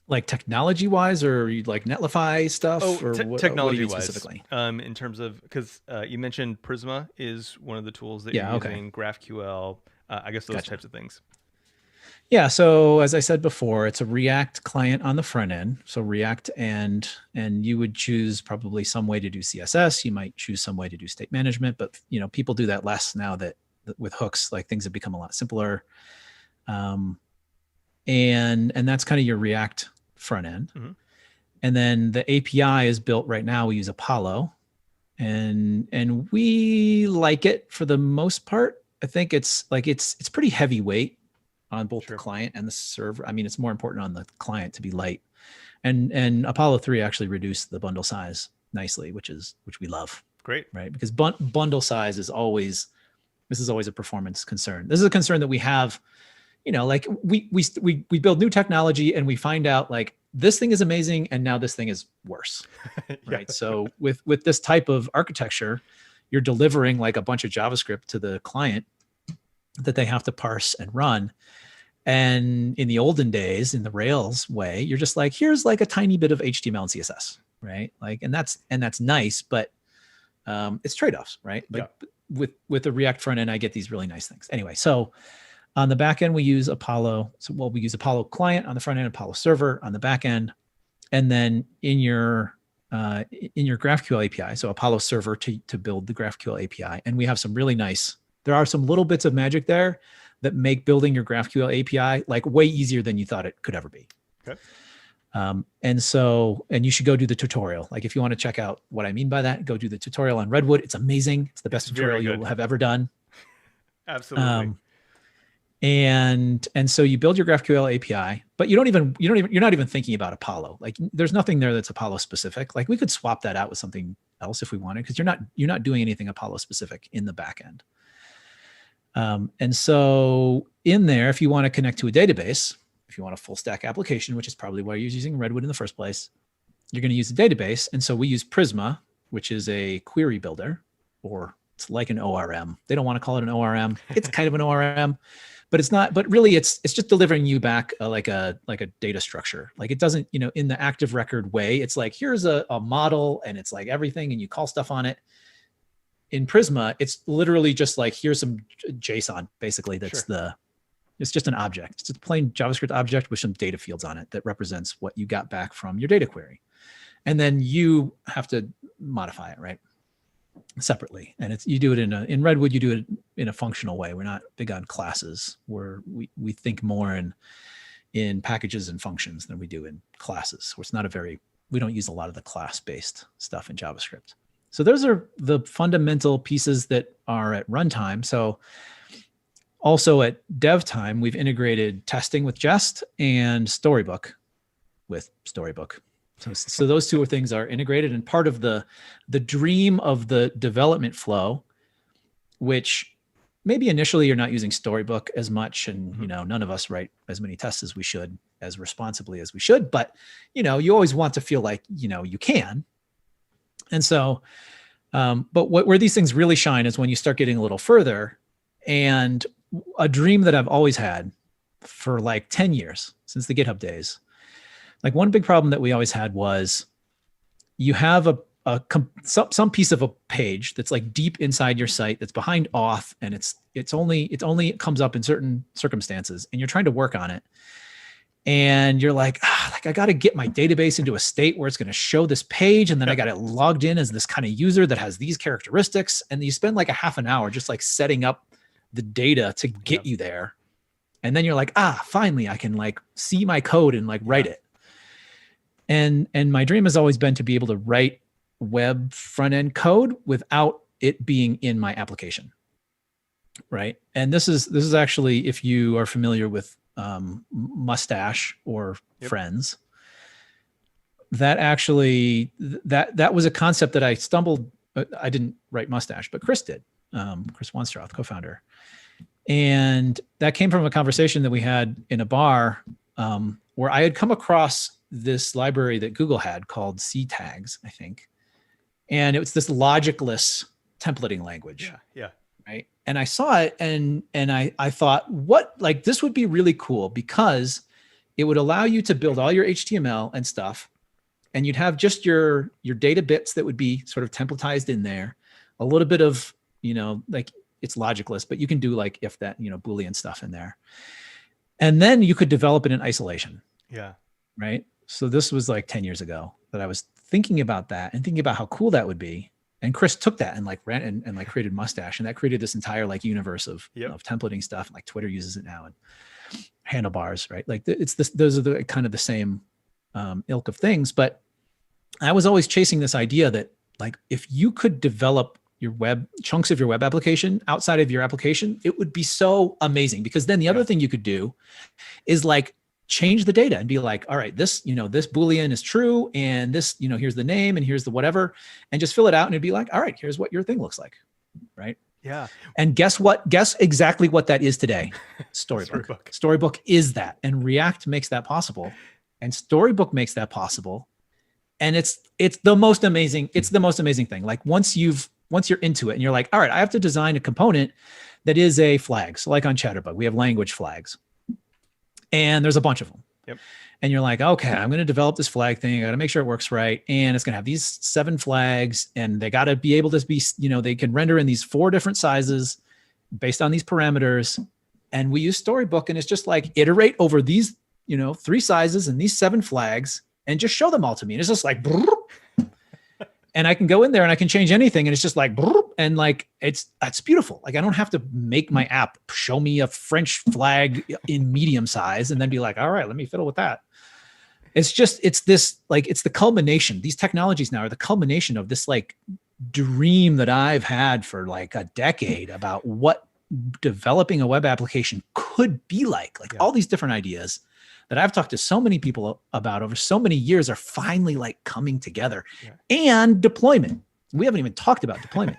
Like technology wise, or you like Netlify stuff, Oh, or what do you technology mean wise, specifically? in terms of, because you mentioned Prisma is one of the tools that you're Yeah. Okay. using, GraphQL, I guess those Gotcha. types of things. Yeah. So as I said before, it's a React client on the front end. So React, and you would choose probably some way to do CSS. You might choose some way to do state management, but people do that less now that with hooks, like things have become a lot simpler. Um, and that's kind of your React front end. Hmm. And then the API is built right now. We use Apollo, and we like it for the most part. I think it's pretty heavyweight on both the Sure. client and the server. I mean, it's more important on the client to be light. And Apollo 3 actually reduced the bundle size nicely, which we love, Great. right? Because bundle size is always this is always a performance concern. This is a concern that we have. Like we build new technology and we find out like this thing is amazing and now this thing is worse, Yeah. right? So with this type of architecture, you're delivering like a bunch of JavaScript to the client that they have to parse and run. And in the olden days, in the Rails way, you're just like, here's like a tiny bit of HTML and CSS, right? Like, and that's nice, but it's trade-offs, right? Yeah. Like with the React front end, I get these really nice things. Anyway, so on the back end, we use Apollo. So we use Apollo client on the front end, Apollo server on the back end, and then in your GraphQL API, so Apollo server to build the GraphQL API. And we have some really nice. There are some little bits of magic there that make building your GraphQL API like way easier than you thought it could ever be. Okay. And you should go do the tutorial. Like if you want to check out what I mean by that, go do the tutorial on Redwood. It's amazing. It's the best It's very tutorial good. you'll have ever done. Absolutely. Um, and so you build your GraphQL API, but you're not even thinking about Apollo. Like there's nothing there that's Apollo specific. Like we could swap that out with something else if we wanted, because you're not doing anything Apollo specific in the back end. And so in there, if you want to connect to a database, if you want a full stack application, which is probably why you're using Redwood in the first place, you're going to use a database. And so we use Prisma, which is a query builder, or it's like an ORM. They don't want to call it an ORM. It's kind of an ORM, but it's not. But really, it's just delivering you back like a data structure. Like it doesn't, in the active record way. It's like here's a model, and it's like everything, and you call stuff on it. In Prisma, it's literally just like here's some JSON. Basically, it's just an object. It's a plain JavaScript object with some data fields on it that represents what you got back from your data query, and then you have to modify it, right? Separately. And you do it in Redwood, you do it in a functional way. We're not big on classes, where we think more in packages and functions than we do in classes. Where it's not we don't use a lot of the class-based stuff in JavaScript. So those are the fundamental pieces that are at runtime. So also at dev time, we've integrated testing with Jest and Storybook with Storybook. So those two things are integrated, and part of the dream of the development flow, which maybe initially you're not using Storybook as much, and none of us write as many tests as we should, as responsibly as we should, but you always want to feel like you can. And so, but where these things really shine is when you start getting a little further. And a dream that I've always had for like 10 years, since the GitHub days, like one big problem that we always had was you have some piece of a page that's like deep inside your site that's behind auth, and it only comes up in certain circumstances, and you're trying to work on it. And you're like I got to get my database into a state where it's going to show this page. And then I got it logged in as this kind of user that has these characteristics. And you spend like a half an hour just like setting up the data to get you there. And then you're like, finally I can like see my code and like write it. And my dream has always been to be able to write web front end code without it being in my application. Right. And this is actually, if you are familiar with Mustache or Friends, that actually that was a concept that I stumbled. I didn't write Mustache, but Chris did. Chris Wanstroth, co-founder, and that came from a conversation that we had in a bar where I had come across this library that Google had called C tags, I think, and it was this logicless templating language. Yeah. Right. And I saw it and I thought, this would be really cool, because it would allow you to build all your HTML and stuff, and you'd have just your data bits that would be sort of templatized in there, a little bit of, like it's logicless, but you can do like if that, Boolean stuff in there. And then you could develop it in isolation. Yeah. Right. So this was like 10 years ago that I was thinking about that and thinking about how cool that would be. And Chris took that and like ran and like created Mustache, and that created this entire like universe of templating stuff. Like Twitter uses it now, and handlebars, right? Like it's this, those are the kind of the same ilk of things. But I was always chasing this idea that like, if you could develop your chunks of your web application outside of your application, it would be so amazing, because then the other thing you could do is like change the data and be like, all right, this, this Boolean is true. And this, here's the name and here's the whatever, and just fill it out. And it'd be like, all right, here's what your thing looks like. Right. Yeah. And guess exactly what that is today. Storybook. Storybook is that. And React makes that possible. And Storybook makes that possible. And it's the most amazing thing. Like once you're into it and you're like, all right, I have to design a component that is a flag. So like on Chatterbug, we have language flags, and there's a bunch of them. Yep. And you're like, okay, I'm going to develop this flag thing. I got to make sure it works right. And it's going to have these 7 flags, and they got to be able to be, they can render in these 4 different sizes based on these parameters. And we use Storybook, and it's just like iterate over these, 3 sizes and these 7 flags and just show them all to me. And it's just like, and I can go in there and I can change anything. And it's just like, and like, that's beautiful. Like I don't have to make my app show me a French flag in medium size and then be like, all right, let me fiddle with that. It's the culmination. These technologies now are the culmination of this like dream that I've had for like a decade about what developing a web application could be like all these different ideas that I've talked to so many people about over so many years are finally like coming together. And deployment. We haven't even talked about deployment.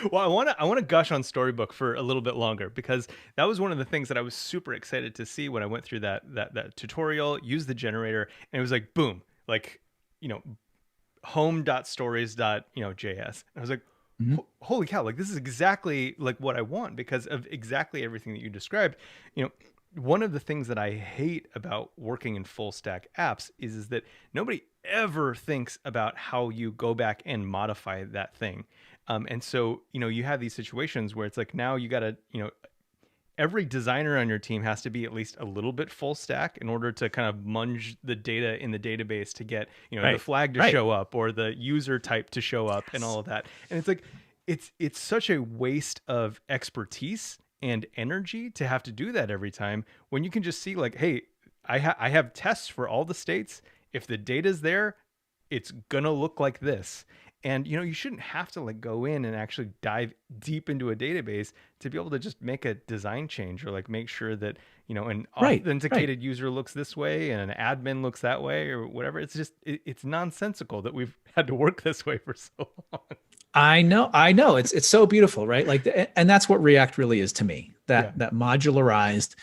Well, I want to gush on Storybook for a little bit longer, because that was one of the things that I was super excited to see when I went through that tutorial, use the generator, and it was like, boom, like, home.stories.js. And I was like, holy cow, like this is exactly like what I want, because of exactly everything that you described. One of the things that I hate about working in full stack apps is that nobody ever thinks about how you go back and modify that thing. And so, you have these situations where it's like, now you got to, every designer on your team has to be at least a little bit full stack in order to kind of munge the data in the database to get, the flag to show up or the user type to show up and all of that. And it's like, it's such a waste of expertise and energy to have to do that every time, when you can just see like, hey, I have tests for all the states. If the data's there, it's gonna look like this. And you shouldn't have to like go in and actually dive deep into a database to be able to just make a design change, or like make sure that an authenticated user looks this way and an admin looks that way, or whatever. It's just it's nonsensical that we've had to work this way for so long. I know. It's so beautiful, right? Like, and that's what React really is to me. That modularized,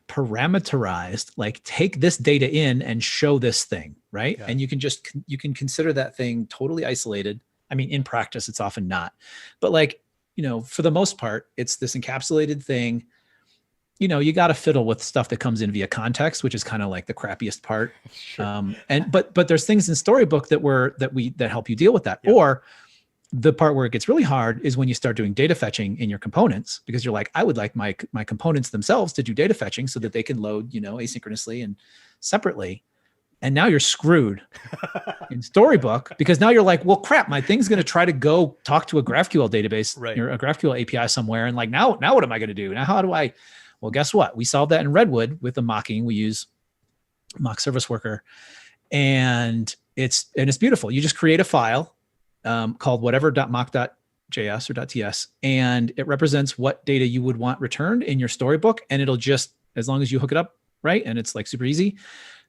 parameterized, like take this data in and show this thing, right? Yeah. And you can consider that thing totally isolated. I mean, in practice, it's often not, but like, for the most part, it's this encapsulated thing. You got to fiddle with stuff that comes in via context, which is kind of like the crappiest part. Sure. But there's things in Storybook that help you deal with that. Yeah. Or the part where it gets really hard is when you start doing data fetching in your components, because you're like, I would like my components themselves to do data fetching so that they can load, asynchronously and separately. And now you're screwed in Storybook, because now you're like, well, crap, my thing's going to try to go talk to a GraphQL database or a GraphQL API somewhere. And like, now what am I going to do? Now, how do I, well, guess what? We solved that in Redwood with the mocking. We use mock service worker, and it's beautiful. You just create a file called whatever.mock.js or .ts, and it represents what data you would want returned in your Storybook. And it'll just, as long as you hook it up right, and it's like super easy,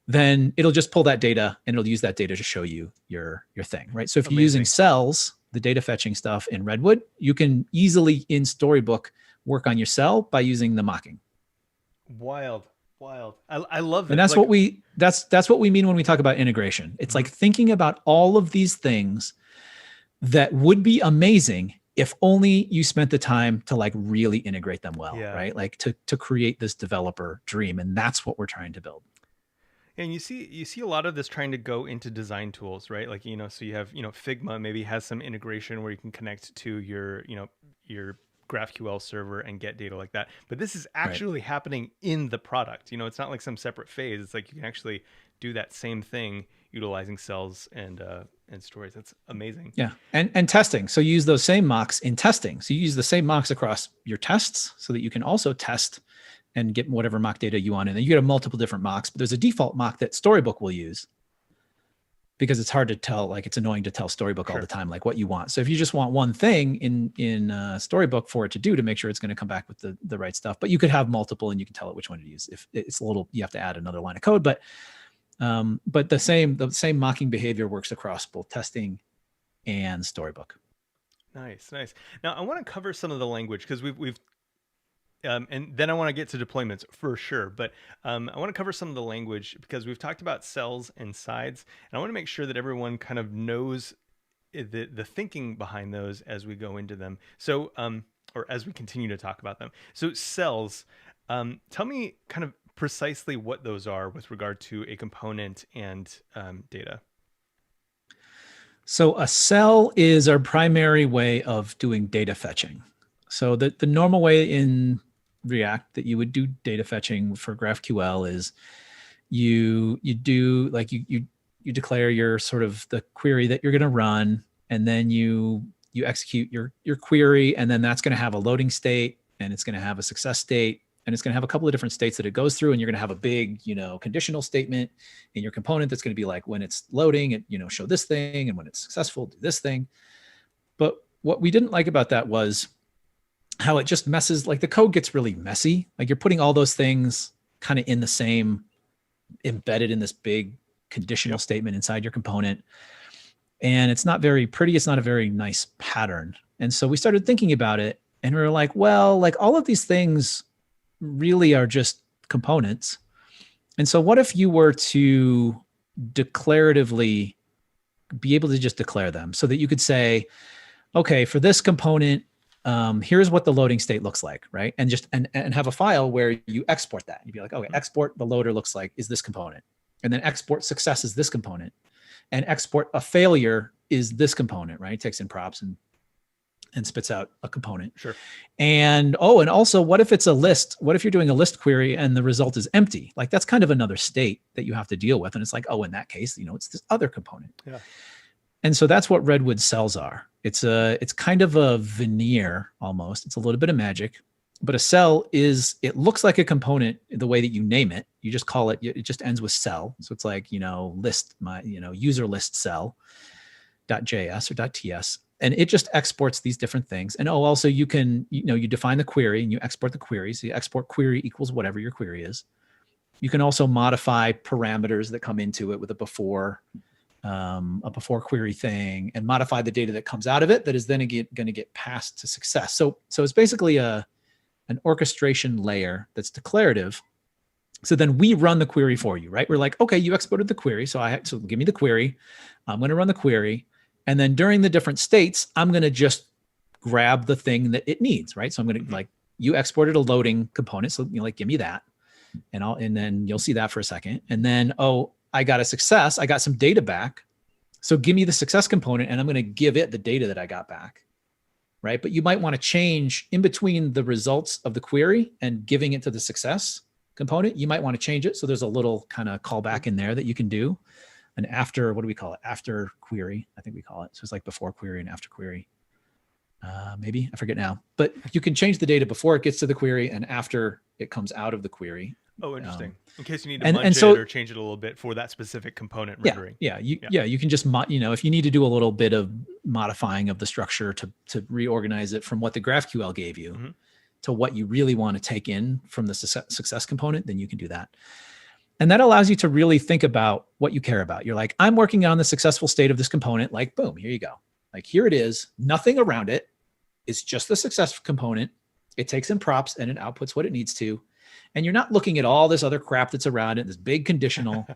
then it'll just pull that data and it'll use that data to show you your thing, right? So if you're using cells, the data fetching stuff in Redwood, you can easily in Storybook work on your cell by using the mocking. Wild. I love that. And that's that's what we mean when we talk about integration. It's like thinking about all of these things that would be amazing if only you spent the time to like really integrate them well, right? Like to create this developer dream. And that's what we're trying to build. And you see a lot of this trying to go into design tools, right? Like, so you have, Figma maybe has some integration where you can connect to your GraphQL server and get data like that. But this is Right. actually happening in the product. It's not like some separate phase. It's like you can actually do that same thing utilizing cells and stories. That's amazing. Yeah. And testing. So you use those same mocks in testing. So you use the same mocks across your tests so that you can also test and get whatever mock data you want. And then you get a multiple different mocks, but there's a default mock that Storybook will use because it's hard to tell, like it's annoying to tell Storybook all the Sure. time, like what you want. So if you just want one thing in Storybook for it to do to make sure it's going to come back with the right stuff, but you could have multiple and you can tell it which one to use. If it's a little, you have to add another line of code, but the same mocking behavior works across both testing and Storybook. Nice, nice. Now I want to cover some of the language because we've and then I want to get to deployments for sure. But I want to cover some of the language because we've talked about cells and sides, and I want to make sure that everyone kind of knows the thinking behind those as we go into them. So, or as we continue to talk about them. So, cells. Tell me kind of precisely what those are with regard to a component and data. So a cell is our primary way of doing data fetching. So the normal way in React that you would do data fetching for GraphQL is you do like you declare your sort of the query that you're going to run, and then you execute your query, and then that's going to have a loading state, and it's going to have a success state, and it's going to have a couple of different states that it goes through, and you're going to have a big conditional statement in your component that's going to be like, when it's loading it, show this thing, and when it's successful, do this thing. But what we didn't like about that was how it just messes, like the code gets really messy. Like you're putting all those things kind of in the same, embedded in this big conditional Yep. statement inside your component. And it's not very pretty. It's not a very nice pattern. And so we started thinking about it, and we were like, well, like all of these things really are just components. And so what if you were to declaratively be able to just declare them so that you could say, okay, for this component, here's what the loading state looks like, right? And just and have a file where you export that. You'd be like, okay, export the loader looks like is this component, and then export success is this component, and export a failure is this component, right? It takes in props and spits out a component. Sure. And and also, what if it's a list? What if you're doing a list query and the result is empty? Like that's kind of another state that you have to deal with. And it's like, oh, in that case, it's this other component. Yeah. And so that's what Redwood cells are. It's kind of a veneer almost. It's a little bit of magic, but a cell it looks like a component the way that you name it. You just call it just ends with cell. So it's like, list my, user list cell .js or .ts. And it just exports these different things. And also you can, you define the query and you export the query. So you export query equals whatever your query is. You can also modify parameters that come into it with a before query thing, and modify the data that comes out of it that is then going to get passed to success. So it's basically an orchestration layer that's declarative. So then we run the query for you, right? We're like, okay, you exported the query. So give me the query. I'm going to run the query. And then during the different states, I'm going to just grab the thing that it needs, right? So I'm going to like, you exported a loading component. So give me that. And then you'll see that for a second. And then, I got a success. I got some data back. So give me the success component, and I'm going to give it the data that I got back, right? But you might want to change in between the results of the query and giving it to the success component. You might want to change it. So there's a little kind of callback in there that you can do. An after, what do we call it? After query, I think we call it. So it's like before query and after query. Maybe, I forget now. But you can change the data before it gets to the query and after it comes out of the query. Oh, interesting. In case you need to munch it or change it a little bit for that specific component rendering. You can just, if you need to do a little bit of modifying of the structure to reorganize it from what the GraphQL gave you to what you really want to take in from the success component, then you can do that. And that allows you to really think about what you care about. You're like, I'm working on the successful state of this component. Like, boom, here you go. Like, here it is. Nothing around it. It's just the success component. It takes in props and it outputs what it needs to. And you're not looking at all this other crap that's around it, this big conditional,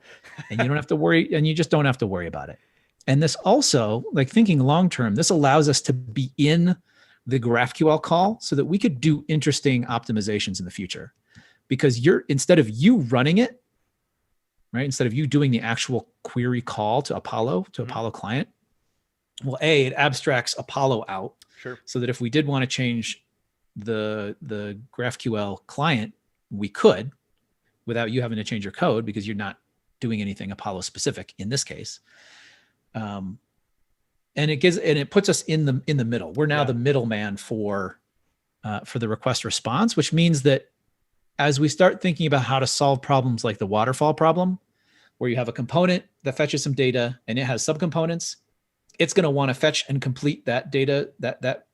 and you don't have to worry, and you just don't have to worry about it. And this also, like thinking long-term, this allows us to be in the GraphQL call so that we could do interesting optimizations in the future. Because instead of you running it, right? Instead of you doing the actual query call to Mhm. Apollo client, well, it abstracts Apollo out Sure. so that if we did want to change the GraphQL client, we could without you having to change your code because you're not doing anything Apollo specific in this case. Um, and it puts us in the middle. We're now Yeah. the middleman for the request response, which means that as we start thinking about how to solve problems like the waterfall problem, where you have a component that fetches some data and it has subcomponents, it's going to want to fetch and complete that data, that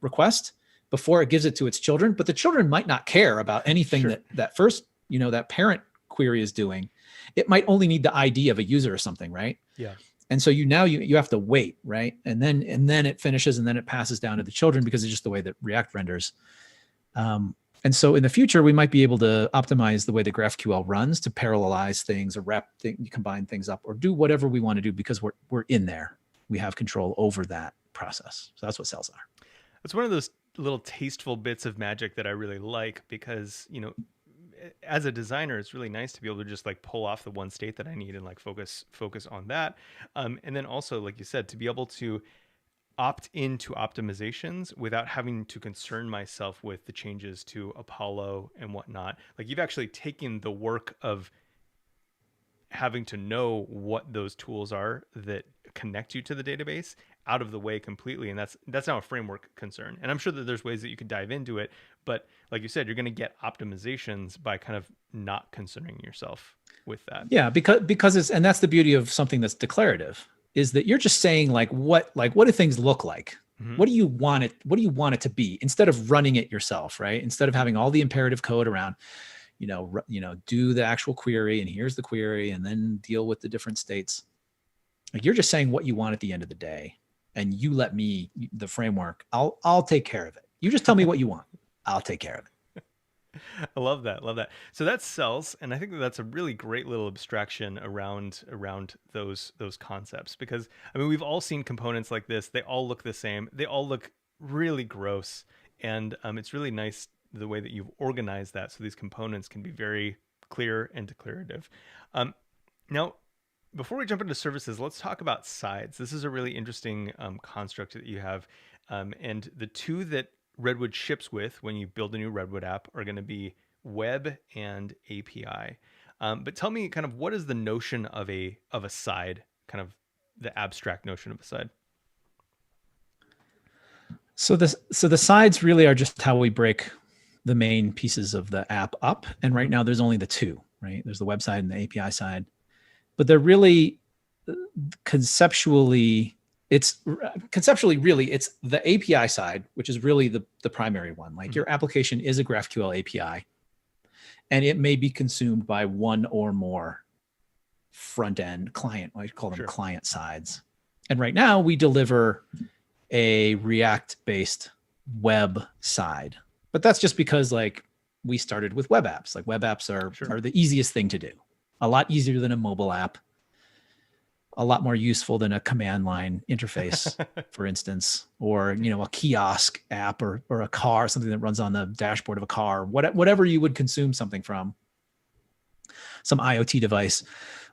request before it gives it to its children. But the children might not care about anything Sure. that first, that parent query is doing. It might only need the ID of a user or something, right? Yeah. And so you have to wait, right? And then it finishes and then it passes down to the children because it's just the way that React renders. And so in the future, we might be able to optimize the way the GraphQL runs to parallelize things or combine things up or do whatever we want to do because we're in there. We have control over that process. So that's what cells are. It's one of those little tasteful bits of magic that I really like because, as a designer, it's really nice to be able to just like pull off the one state that I need and like focus on that. And then also, like you said, to be able to opt into optimizations without having to concern myself with the changes to Apollo and whatnot. Like you've actually taken the work of having to know what those tools are that connect you to the database out of the way completely, and that's now a framework concern. And I'm sure that there's ways that you could dive into it, but like you said, you're going to get optimizations by kind of not concerning yourself with that. Yeah, because and that's the beauty of something that's declarative, is that you're just saying what do things look like? Mm-hmm. What do you want it to be, instead of running it yourself, right? Instead of having all the imperative code around, do the actual query and here's the query and then deal with the different states. Like you're just saying what you want at the end of the day, and you let me, the framework, I'll take care of it. You just tell me what you want. I'll take care of it. I love that. Love that. So that's cells, and I think that that's a really great little abstraction around those concepts, because I mean we've all seen components like this. They all look the same. They all look really gross, and it's really nice the way that you've organized that so these components can be very clear and declarative. Now, before we jump into services, let's talk about sides. This is a really interesting construct that you have, and the two that Redwood ships with when you build a new Redwood app are going to be web and API. But tell me, kind of, what is the notion of a side? Kind of the abstract notion of a side. So the sides really are just how we break the main pieces of the app up. And right now there's only the two, right? There's the website and the API side, but they're really conceptually really it's the API side, which is really the primary one. Like your application is a GraphQL API, and it may be consumed by one or more front end client. I call them client sides. And right now we deliver a React based web side, but that's just because like we started with web apps. Like web apps are the easiest thing to do, a lot easier than a mobile app, a lot more useful than a command line interface, for instance, or a kiosk app or a car, something that runs on the dashboard of a car, whatever you would consume something from, some IoT device.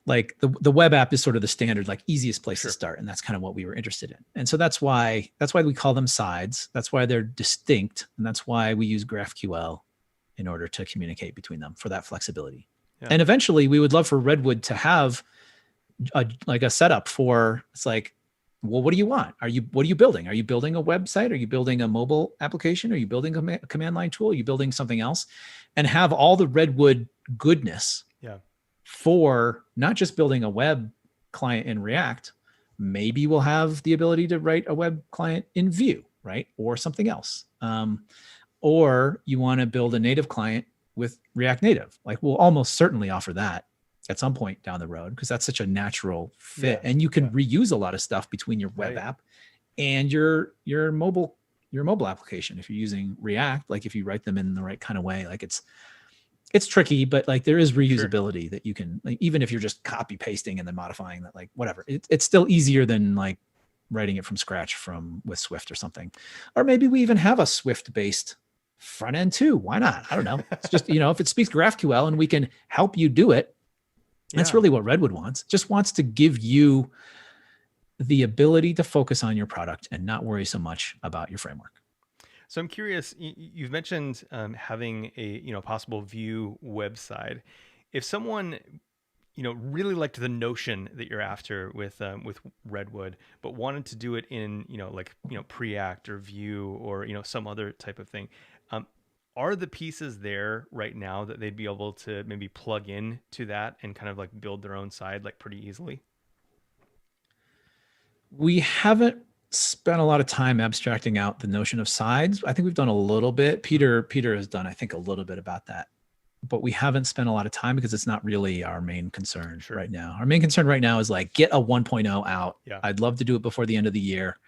Like the web app is sort of the standard, like easiest place to start, and that's kind of what we were interested in. And so that's why we call them sides. That's why they're distinct, and that's why we use GraphQL in order to communicate between them for that flexibility. Yeah. And eventually, we would love for Redwood to have a setup for, it's like, well, what do you want? What are you building? Are you building a website? Are you building a mobile application? Are you building a command line tool? Are you building something else? And have all the Redwood goodness for not just building a web client in React. Maybe we'll have the ability to write a web client in Vue, right? Or something else. Or you want to build a native client with React Native. Like we'll almost certainly offer that at some point down the road, because that's such a natural fit. And you can reuse a lot of stuff between your web app and your mobile application. If you're using React, like if you write them in the right kind of way, like it's tricky, but like there is reusability that you can, like, even if you're just copy pasting and then modifying that, like whatever, it's still easier than like writing it from scratch with Swift or something. Or maybe we even have a Swift based front end too. Why not? I don't know. It's just, if it speaks GraphQL and we can help you do it, That's Yeah. really what Redwood wants. It just wants to give you the ability to focus on your product and not worry so much about your framework. So I'm curious. You've mentioned having a possible Vue website. If someone really liked the notion that you're after with Redwood, but wanted to do it in like Preact or Vue or some other type of thing. Um, are the pieces there right now that they'd be able to maybe plug in to that and kind of like build their own side like pretty easily? We haven't spent a lot of time abstracting out the notion of sides. I think we've done a little bit. Mhm. Peter has done, I think, a little bit about that, but we haven't spent a lot of time because it's not really our main concern Sure. right now. Our main concern right now is like get a 1.0 out. Yeah. I'd love to do it before the end of the year,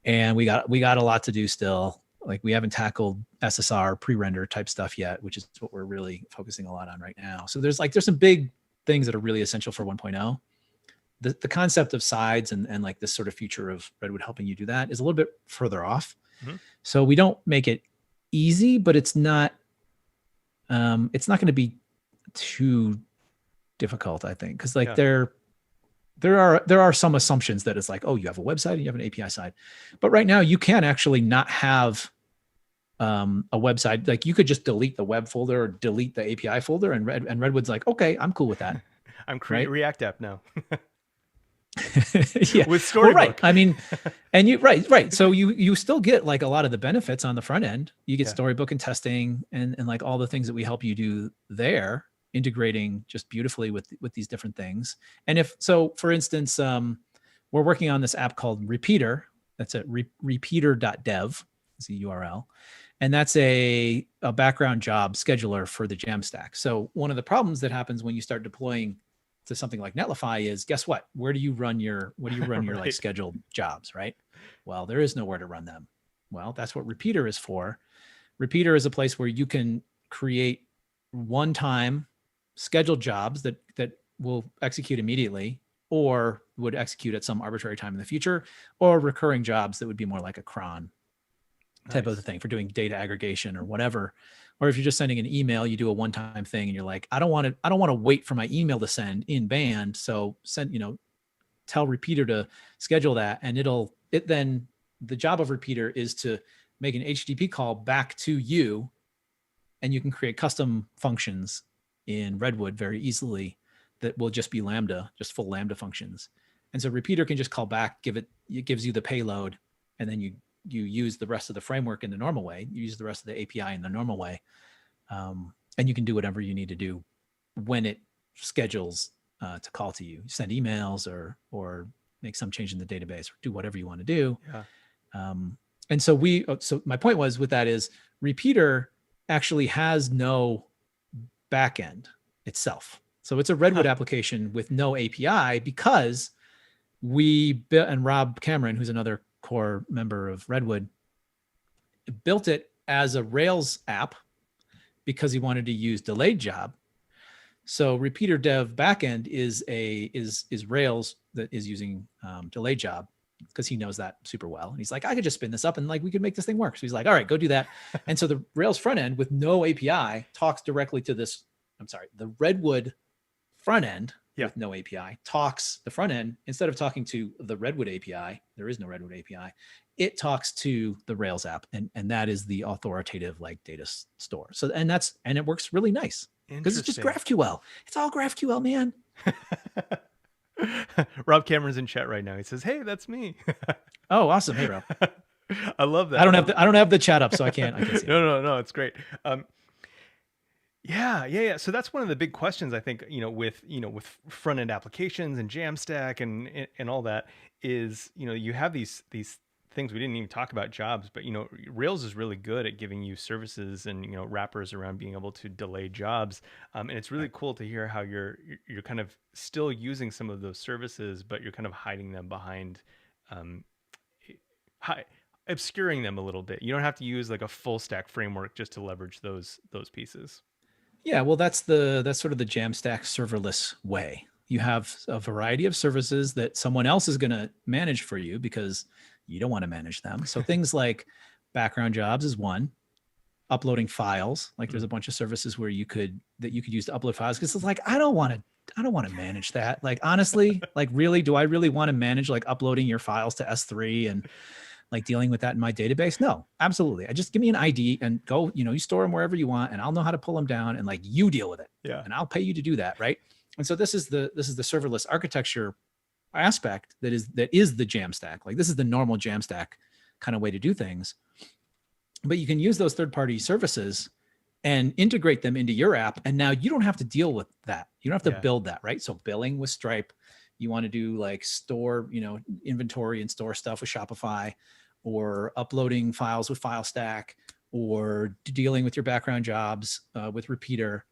and we got a lot to do still. Like we haven't tackled SSR pre-render type stuff yet, which is what we're really focusing a lot on right now. So there's some big things that are really essential for 1.0. The concept of sides and like this sort of future of Redwood helping you do that is a little bit further off. Mhm. So we don't make it easy, but it's not going to be too difficult, I think, because like Yeah. there are some assumptions that it's like, oh, you have a website and you have an API side, but right now you can actually not have a website. Like you could just delete the web folder or delete the API folder, and Redwood's like, okay, I'm cool with that, I'm creating right? React app now Yeah. with Well, right. Storybook. I mean, and right. So you still get like a lot of the benefits on the front end. You get Yeah. Storybook and testing and like all the things that we help you do there, integrating just beautifully with these different things. And if so, for instance, we're working on this app called Repeater. That's at repeater.dev is the URL. And that's a background job scheduler for the Jamstack. So one of the problems that happens when you start deploying to something like Netlify is, guess what? Where do you run your like Right. scheduled jobs, right? Well, there is nowhere to run them. Well, that's what Repeater is for. Repeater is a place where you can create one-time scheduled jobs that will execute immediately or would execute at some arbitrary time in the future, or recurring jobs that would be more like a cron type of Nice. thing for doing data aggregation or whatever. Or if you're just sending an email, you do a one-time thing and you're like, I don't want to wait for my email to send in band. So send, tell Repeater to schedule that. And it then the job of Repeater is to make an HTTP call back to you. And you can create custom functions in Redwood very easily that will just be Lambda, just full Lambda functions. And so Repeater can just call back, it gives you the payload, and then you use the rest of the framework in the normal way. You use the rest of the API in the normal way, and you can do whatever you need to do when it schedules to call to you. Send emails or make some change in the database or do whatever you want to do. Yeah. And so so my point was with that is Repeater actually has no backend itself. So it's a Redwood Huh. application with no API because we built, and Rob Cameron, who's another core member of Redwood, built it as a Rails app because he wanted to use delayed job. So Repeater Dev backend is Rails that is using delayed job because he knows that super well. And he's like, I could just spin this up and like we could make this thing work. So he's like, all right, go do that. And so the Rails front end with no API talks directly to this. I'm sorry, the Redwood front end Yeah. with no API talks the front end instead of talking to the Redwood API. There is no Redwood API. It talks to the Rails app, and that is the authoritative like data store. So and it works really nice because it's just Interesting. GraphQL. It's all GraphQL, man. Rob Cameron's in chat right now. He says, "Hey, that's me." Oh, awesome. Hey, Rob. I love that. I don't have the chat up, so I can't see it. No. It's great. Yeah. So that's one of the big questions I think, with front end applications and Jamstack and all that is, you have these things we didn't even talk about jobs, but Rails is really good at giving you services and wrappers around being able to delay jobs, and it's really Right. cool to hear how you're kind of still using some of those services, but you're kind of hiding them behind, um, hi, obscuring them a little bit. You don't have to use like a full stack framework just to leverage those pieces. Yeah, well, that's sort of the Jamstack serverless way. You have a variety of services that someone else is going to manage for you because you don't want to manage them. So things like background jobs is one. Uploading files, like there's a bunch of services where you could use to upload files because it's like I don't want I don't want to manage that. Like, honestly, like, really, do I really want to manage like uploading your files to S3 and like dealing with that in my database? No, absolutely. I just give me an ID and go, you store them wherever you want and I'll know how to pull them down and like you deal with it Yeah. and I'll pay you to do that. Right. And so this is the serverless architecture aspect that is the Jamstack. Like, this is the normal Jamstack kind of way to do things. But you can use those third-party services and integrate them into your app. And now you don't have to deal with that. You don't have to build that, right? So billing with Stripe, you want to do like store, inventory and store stuff with Shopify, or uploading files with FileStack, or dealing with your background jobs with Repeater.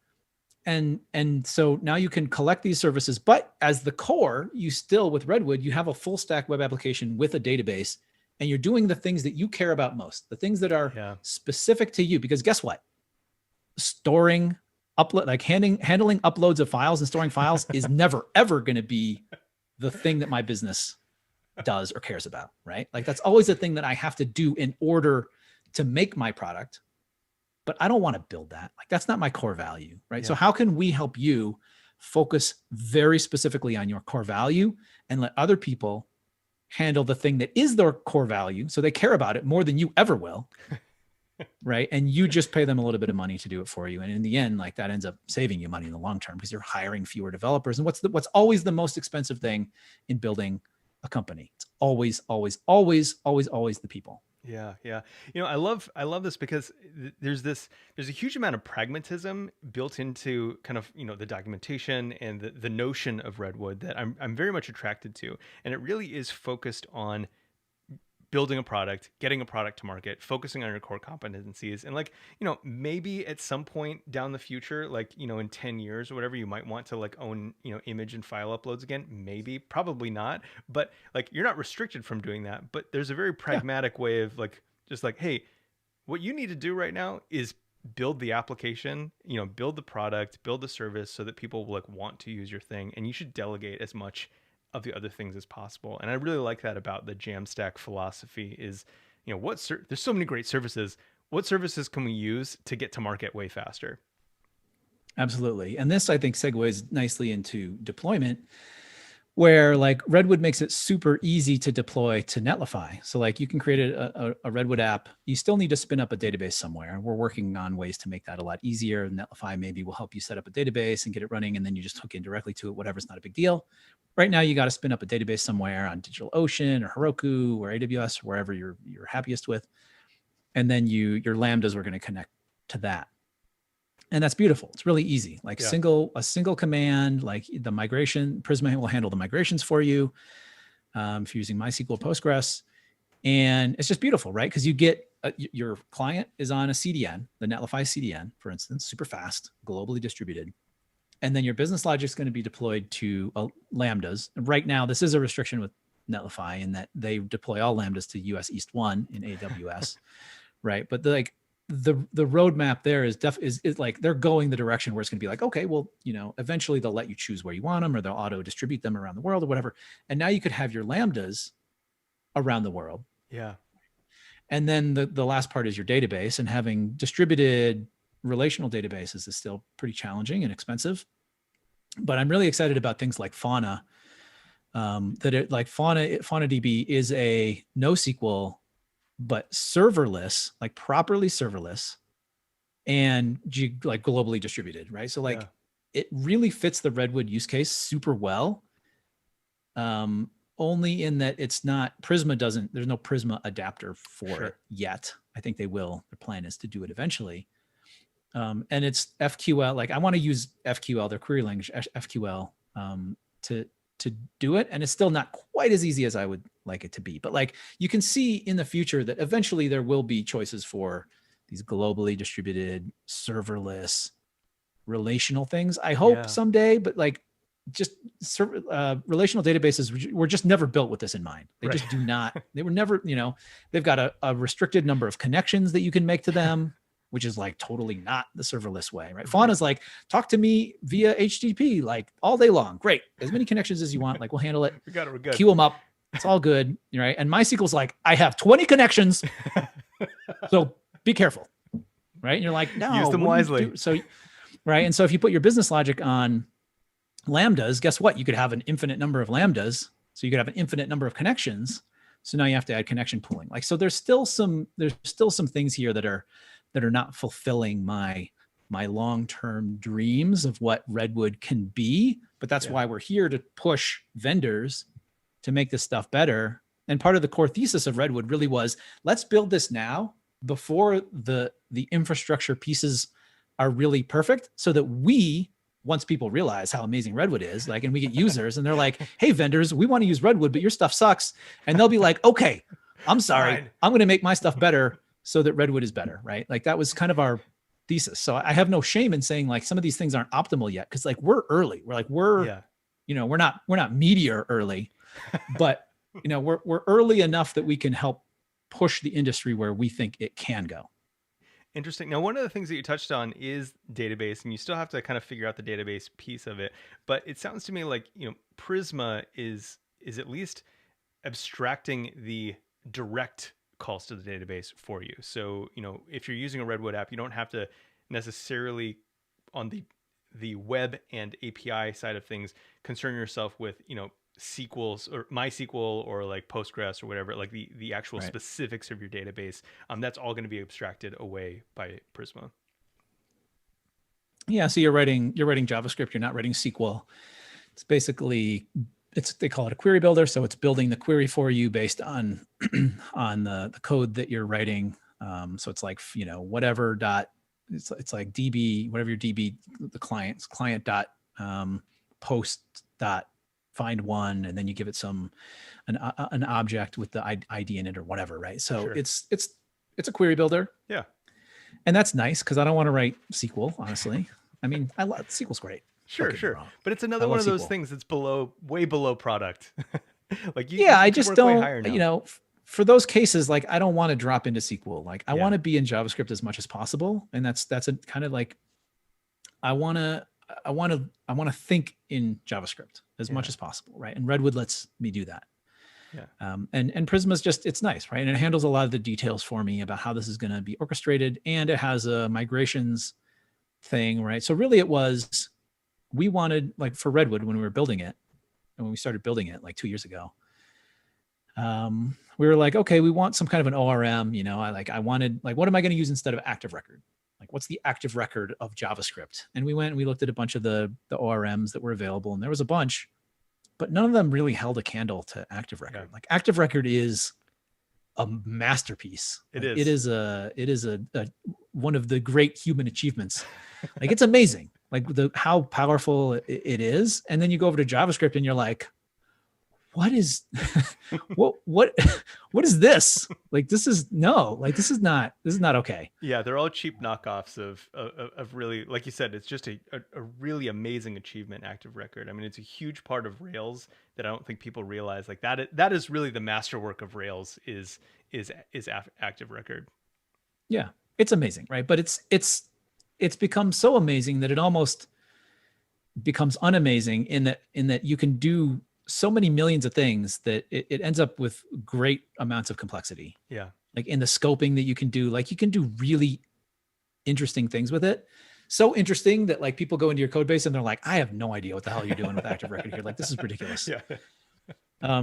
And so now you can collect these services, but as the core, you still, with Redwood, you have a full stack web application with a database, and you're doing the things that you care about most, the things that are specific to you. Because guess what? Storing, handling uploads of files and storing files is never, ever going to be the thing that my business does or cares about, right? Like, that's always the thing that I have to do in order to make my product. But I don't want to build that. Like, that's not my core value, right? So how can we help you focus very specifically on your core value and let other people handle the thing that is their core value, so they care about it more than you ever will, right? And you just pay them a little bit of money to do it for you. And in the end, like, that ends up saving you money in the long term because you're hiring fewer developers. And what's always the most expensive thing in building a company? It's always, always, always, always, always the people. Yeah, yeah. I love this because there's a huge amount of pragmatism built into kind of, the documentation and the notion of Redwood that I'm very much attracted to. And it really is focused on building a product, getting a product to market, focusing on your core competencies. And like, maybe at some point down the future, like, in 10 years or whatever, you might want to like own, image and file uploads again. Maybe, probably not. But like, you're not restricted from doing that. But there's a very pragmatic way of like, just like, hey, what you need to do right now is build the application, build the product, build the service so that people will like want to use your thing. And you should delegate as much of the other things as possible. And I really like that about the Jamstack philosophy is, there's so many great services. What services can we use to get to market way faster? Absolutely. And this, I think, segues nicely into deployment, where like Redwood makes it super easy to deploy to Netlify. So like, you can create a Redwood app. You still need to spin up a database somewhere. We're working on ways to make that a lot easier. Netlify maybe will help you set up a database and get it running, and then you just hook in directly to it, whatever's not a big deal. Right now, you got to spin up a database somewhere on DigitalOcean or Heroku or AWS, or wherever you're happiest with. And then your Lambdas are going to connect to that. And that's beautiful. It's really easy. Like a single command, like the migration, Prisma will handle the migrations for you if you're using MySQL, Postgres. And it's just beautiful, right? Because you get your client is on a CDN, the Netlify CDN, for instance, super fast, globally distributed. And then your business logic is going to be deployed to Lambdas. Right now, this is a restriction with Netlify in that they deploy all Lambdas to US East 1 in AWS, right? But the roadmap there is like they're going the direction where it's going to be like, okay, well, eventually they'll let you choose where you want them, or they'll auto distribute them around the world or whatever. And now you could have your Lambdas around the world. Yeah. And then the last part is your database, and having distributed relational databases is still pretty challenging and expensive. But I'm really excited about things like Fauna. FaunaDB is a NoSQL, but serverless, like properly serverless, and like globally distributed, right? So like it really fits the Redwood use case super well. Only in that it's not Prisma there's no Prisma adapter for it yet. I think they will. Their plan is to do it eventually. And it's FQL. Like, I want to use FQL, their query language, FQL, to do it. And it's still not quite as easy as I would like it to be. But like, you can see in the future that eventually there will be choices for these globally distributed, serverless, relational things. I hope someday, but like, just relational databases were just never built with this in mind. They just do not. They were never, they've got a restricted number of connections that you can make to them, which is like totally not the serverless way, right? Fauna's like, talk to me via HTTP, like all day long. Great. As many connections as you want. Like, we'll handle it. We're good. Queue them up. It's all good. Right. And MySQL's like, I have 20 connections. So be careful. Right. And you're like, no. Use them wisely. So, right. And so if you put your business logic on Lambdas, guess what? You could have an infinite number of lambdas. So you could have an infinite number of connections. So now you have to add connection pooling. Like, so there's still some things here that are not fulfilling my long-term dreams of what Redwood can be. But that's why we're here, to push vendors to make this stuff better. And part of the core thesis of Redwood really was, let's build this now before the infrastructure pieces are really perfect, so that we, once people realize how amazing Redwood is, like, and we get users and they're like, hey, vendors, we want to use Redwood, but your stuff sucks. And they'll be like, okay, I'm sorry. Fine. I'm going to make my stuff better so that Redwood is better. Right. Like, that was kind of our thesis. So I have no shame in saying, like, some of these things aren't optimal yet. Cause like, we're early. We're not Meteor early, but we're early enough that we can help push the industry where we think it can go. Interesting. Now, one of the things that you touched on is database, and you still have to kind of figure out the database piece of it. But it sounds to me like, Prisma is at least abstracting the direct calls to the database for you. So, if you're using a Redwood app, you don't have to necessarily, on the web and API side of things, concern yourself with, SQLs or MySQL or like Postgres or whatever, like the actual specifics of your database. That's all going to be abstracted away by Prisma. Yeah. So you're writing JavaScript. You're not writing SQL. It's basically, they call it a query builder. So it's building the query for you based on the code that you're writing. So it's like, whatever dot, it's like DB, whatever your DB, the client dot post dot find one, and then you give it an object with the ID in it or whatever, right? So it's a query builder. Yeah. And that's nice, because I don't want to write SQL, honestly. I mean, I love SQL's great. Sure. But it's another one of those things that's way below product. Like I just don't, for those cases, like, I don't want to drop into SQL. Like, I want to be in JavaScript as much as possible. And that's a kind of like, I want to think in JavaScript as much as possible, right? And Redwood lets me do that. Yeah. And Prisma's just, it's nice, right? And it handles a lot of the details for me about how this is going to be orchestrated, and it has a migrations thing, right? So really, we wanted, like, for Redwood, when we were building it, and when we started building it like 2 years ago, we were like, okay, we want some kind of an ORM. I wanted, like, what am I going to use instead of active record? Like, what's the active record of JavaScript? And we went and we looked at a bunch of the ORMs that were available, and there was a bunch, but none of them really held a candle to active record. Yeah. Like, active record is a masterpiece. It is a one of the great human achievements. Like, it's amazing, like how powerful it is. And then you go over to JavaScript and you're like, what is what is this? Like, this is not okay. Yeah, they're all cheap knockoffs of really, like you said, it's just a really amazing achievement, active record. I mean, it's a huge part of Rails that I don't think people realize. Like, that is really the masterwork of Rails is active record. Yeah, it's amazing, right? But it's become so amazing that it almost becomes unamazing in that you can do so many millions of things that it ends up with great amounts of complexity. Yeah. Like, in the scoping that you can do, like, you can do really interesting things with it. So interesting that, like, people go into your code base and they're like, I have no idea what the hell you're doing with active record here. Like, this is ridiculous. Yeah.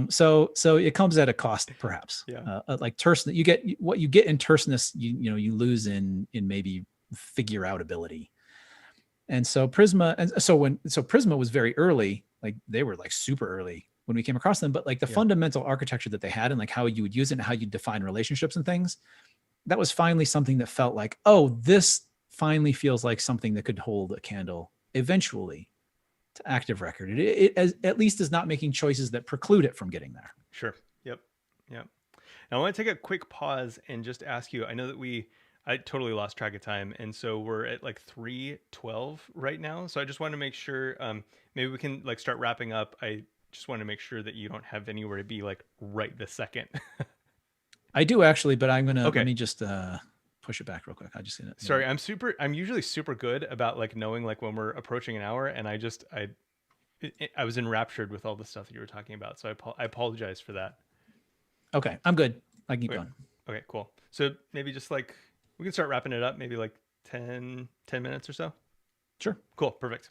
So it comes at a cost, perhaps. Yeah. Like terseness, you get what you get in terseness, you lose in maybe figure out ability. And so Prisma, Prisma was very early. Like, they were like super early when we came across them, but like the fundamental architecture that they had, and like how you would use it and how you define relationships and things, that was finally something that felt like, oh, this finally feels like something that could hold a candle eventually to active record. It at least is not making choices that preclude it from getting there. Sure. Yep. Now I want to take a quick pause and just ask you, I know that I totally lost track of time. And so we're at like 3:12 right now. So I just want to make sure, maybe we can like start wrapping up. I just want to make sure that you don't have anywhere to be like right this second. I do actually, but let me just push it back real quick. I just seen it. Sorry, I'm usually super good about like knowing like when we're approaching an hour, and I was enraptured with all the stuff that you were talking about. So I apologize for that. Okay, I'm good. I can keep going. Okay, cool. So maybe just like, we can start wrapping it up, maybe like 10 minutes or so. Sure. Cool. Perfect.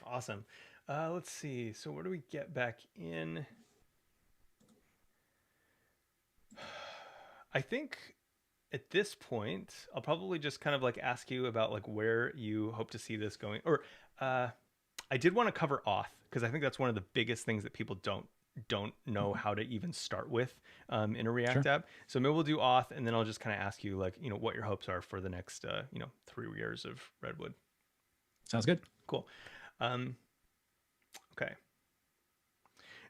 Awesome. Let's see. So where do we get back in? I think at this point, I'll probably just kind of like ask you about like where you hope to see this going. Or uh, I did want to cover auth because I think that's one of the biggest things that people don't know how to even start with in a React Sure. app. So maybe we'll do auth, and then I'll just kind of ask you like what your hopes are for the next 3 years of Redwood. Sounds good. Cool. Um, okay.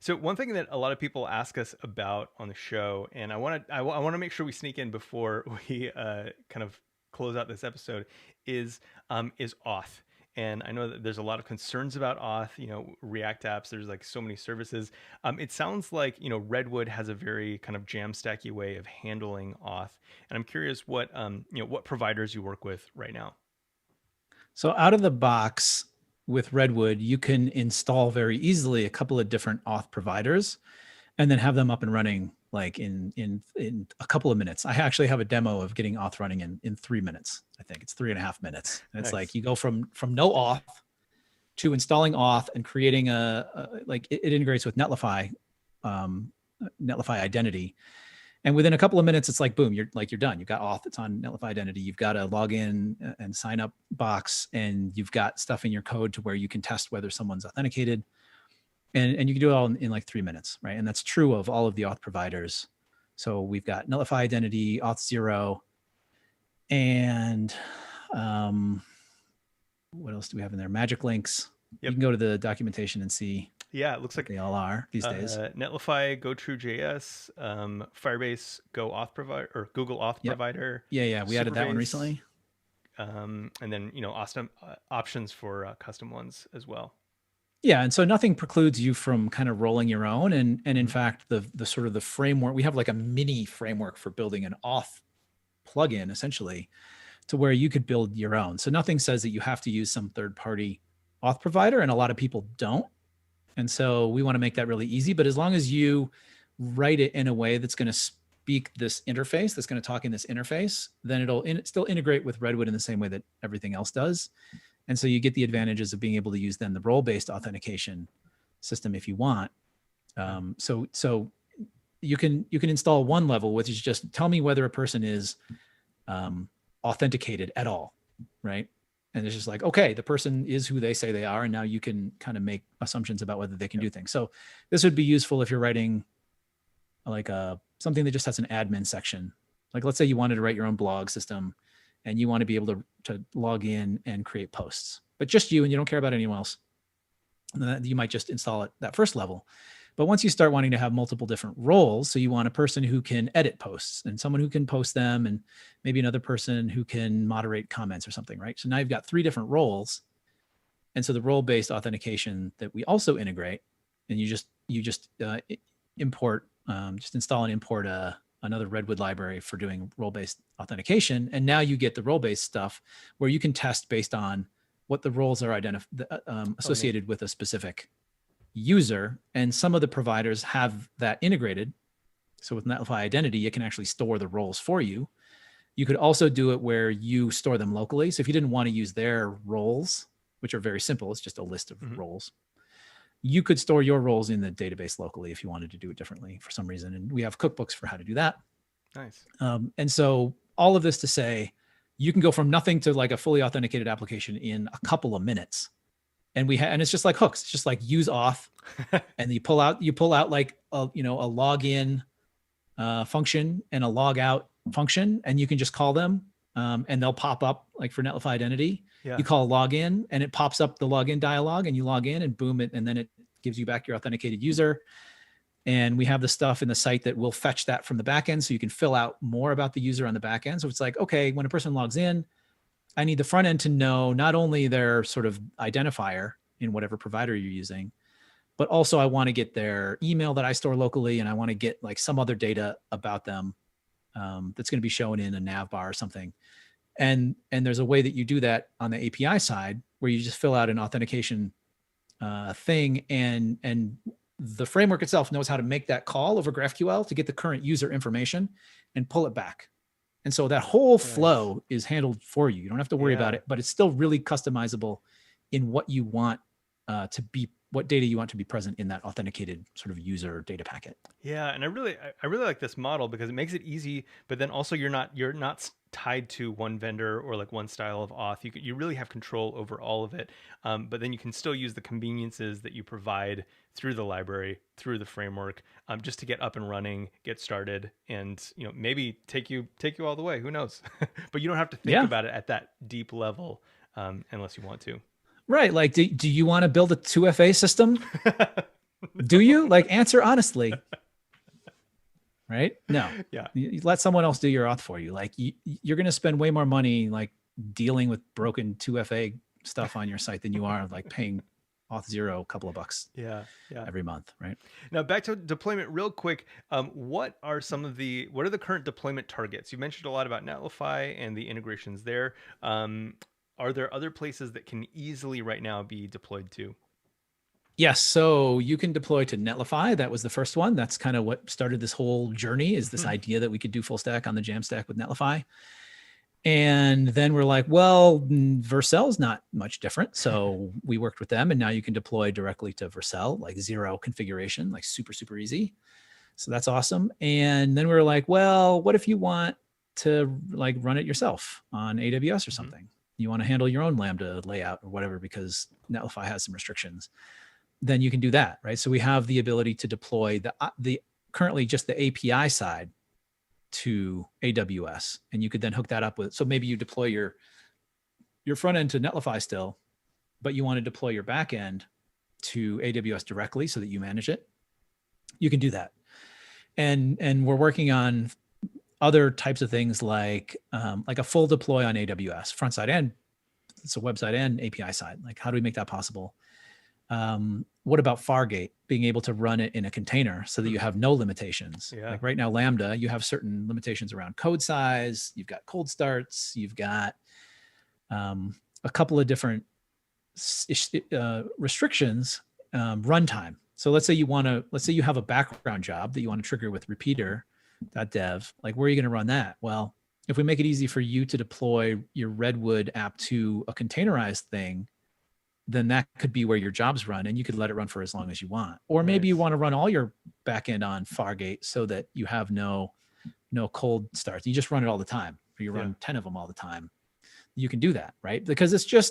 So one thing that a lot of people ask us about on the show, and I want to make sure we sneak in before we kind of close out this episode, is auth. And I know that there's a lot of concerns about auth. React apps. There's like so many services. It sounds like Redwood has a very kind of Jamstacky way of handling auth. And I'm curious what providers you work with right now. So out of the box with Redwood, you can install very easily a couple of different auth providers and then have them up and running like in a couple of minutes. I actually have a demo of getting auth running in 3 minutes. I think it's 3.5 minutes. And it's like Nice. you go from no auth to installing auth and creating like it integrates with Netlify, Netlify identity. And within a couple of minutes, it's like, boom, you're done. You've got auth, it's on Netlify identity. You've got a login and sign up box, and you've got stuff in your code to where you can test whether someone's authenticated. And you can do it all in like 3 minutes, right? And that's true of all of the auth providers. So we've got Netlify identity, Auth0, and what else do we have in there? Magic links. You Yep. can go to the documentation and see Yeah, it looks what like they all are these days. Netlify, GoTrueJS, Firebase, Go Auth provider or Google Auth Yep. provider, Yeah. We added that one Superbase, recently. and then awesome options for custom ones as well. Yeah, and so nothing precludes you from kind of rolling your own. And in Mhm. fact, the sort of the framework, we have like a mini framework for building an auth plugin essentially to where you could build your own. So nothing says that you have to use some third party auth provider, and a lot of people don't. And so we want to make that really easy. But as long as you write it in a way that's going to speak this interface, that's going to talk in this interface, then it'll still integrate with Redwood in the same way that everything else does. And so you get the advantages of being able to use then the role-based authentication system if you want. So you can install one level, which is just tell me whether a person is authenticated at all, right? And it's just like, okay, the person is who they say they are, and now you can kind of make assumptions about whether they can do things. So this would be useful if you're writing like something that just has an admin section. Like let's say you wanted to write your own blog system and you want to be able to log in and create posts, but just you, and you don't care about anyone else. And then you might just install it that first level. But once you start wanting to have multiple different roles, so you want a person who can edit posts and someone who can post them, and maybe another person who can moderate comments or something, right? So now you've got 3 different roles. And so the role-based authentication that we also integrate, and you just import, just install and import another Redwood library for doing role-based authentication. And now you get the role-based stuff where you can test based on what the roles are associated with a specific user. And some of the providers have that integrated. So with Netlify identity, it can actually store the roles for you. You could also do it where you store them locally. So if you didn't want to use their roles, which are very simple, it's just a list of roles, you could store your roles in the database locally if you wanted to do it differently for some reason. And we have cookbooks for how to do that. Nice. And so all of this to say, you can go from nothing to like a fully authenticated application in a couple of minutes. And and it's just like hooks. It's just like use auth, and you pull out like a login function and a log out function, and you can just call them, and they'll pop up. Like for Netlify identity, Yeah. you call login, and it pops up the login dialog, and you log in, and boom, and then it gives you back your authenticated user. And we have the stuff in the site that will fetch that from the backend, so you can fill out more about the user on the backend. So it's like, okay, when a person logs in, I need the front end to know not only their sort of identifier in whatever provider you're using, but also I want to get their email that I store locally, and I want to get like some other data about them that's going to be shown in a nav bar or something. And there's a way that you do that on the API side where you just fill out an authentication thing, and the framework itself knows how to make that call over GraphQL to get the current user information and pull it back. And so that whole flow is handled for you. You don't have to worry about it, but it's still really customizable in what you want to be what data you want to be present in that authenticated sort of user data packet. Yeah, and I really like this model because it makes it easy, but then also you're not tied to one vendor or like one style of auth. You really have control over all of it, but then you can still use the conveniences that you provide through the library, through the framework, just to get up and running, get started, and maybe take you all the way. Who knows? But you don't have to think Yeah. about it at that deep level unless you want to. Right. Like, do you want to build a 2FA system? Do you? Like, answer honestly. Right? No. Yeah. You let someone else do your auth for you. Like, you're going to spend way more money like dealing with broken 2FA stuff on your site than you are like paying Auth0 a couple of bucks Yeah, yeah. every month, right? Now back to deployment real quick. What are the current deployment targets? You mentioned a lot about Netlify and the integrations there. Are there other places that can easily right now be deployed to? Yes. So you can deploy to Netlify. That was the first one. That's kind of what started this whole journey, is this idea that we could do full stack on the Jamstack with Netlify. And then we're like, well, Vercel's not much different. So we worked with them, and now you can deploy directly to Vercel, like zero configuration, like super, super easy. So that's awesome. And then we were like, well, what if you want to like run it yourself on AWS or something? You want to handle your own Lambda layout or whatever, because Netlify has some restrictions. Then you can do that, right? So we have the ability to deploy the currently just the API side to AWS, and you could then hook that up with. So maybe you deploy your front end to Netlify still, but you want to deploy your back end to AWS directly so that you manage it. You can do that, and we're working on other types of things like a full deploy on AWS, front side and so website and API side. Like, how do we make that possible? What about Fargate, being able to run it in a container so that you have no limitations? Yeah. Like right now, Lambda, you have certain limitations around code size. You've got cold starts. You've got a couple of different restrictions, runtime. So let's say you have a background job that you want to trigger with repeater.dev. Like, where are you going to run that? Well, if we make it easy for you to deploy your Redwood app to a containerized thing, then that could be where your jobs run, and you could let it run for as long as you want. Or maybe you want to run all your backend on Fargate so that you have no cold starts. You just run it all the time, or you run 10 of them all the time. You can do that, right? Because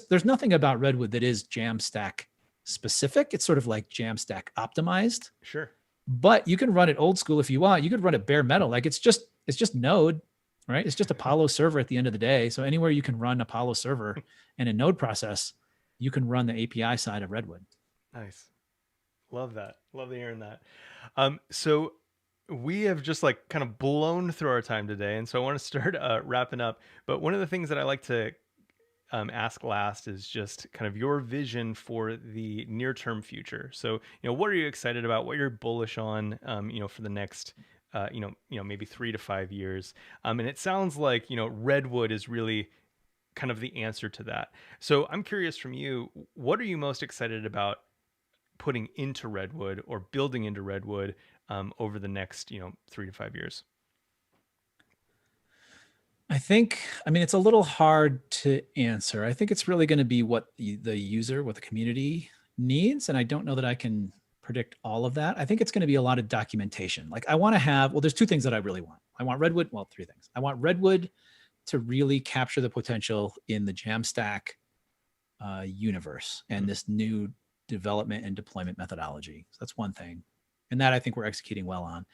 there's nothing about Redwood that is Jamstack specific. It's sort of like Jamstack optimized. Sure. But you can run it old school if you want. You could run it bare metal. Like, it's just Node, right? It's just Apollo server at the end of the day. So anywhere you can run Apollo server and a Node process, you can run the API side of Redwood. Nice. Love that. Love hearing that. So we have just like kind of blown through our time today. And so I want to start wrapping up. But one of the things that I like to ask last is just kind of your vision for the near-term future. So, what are you excited about? What you're bullish on, for the next, maybe 3 to 5 years. And it sounds like, Redwood is really kind of the answer to that. So I'm curious from you, what are you most excited about putting into Redwood or building into Redwood over the next, 3 to 5 years? I mean, it's a little hard to answer. I think it's really going to be what the user, what the community needs. And I don't know that I can predict all of that. I think it's going to be a lot of documentation. Like, I want to have, there's 2 things that I really want. I want Redwood, 3 things. I want Redwood to really capture the potential in the Jamstack universe and this new development and deployment methodology. So that's one thing. And that I think we're executing well on.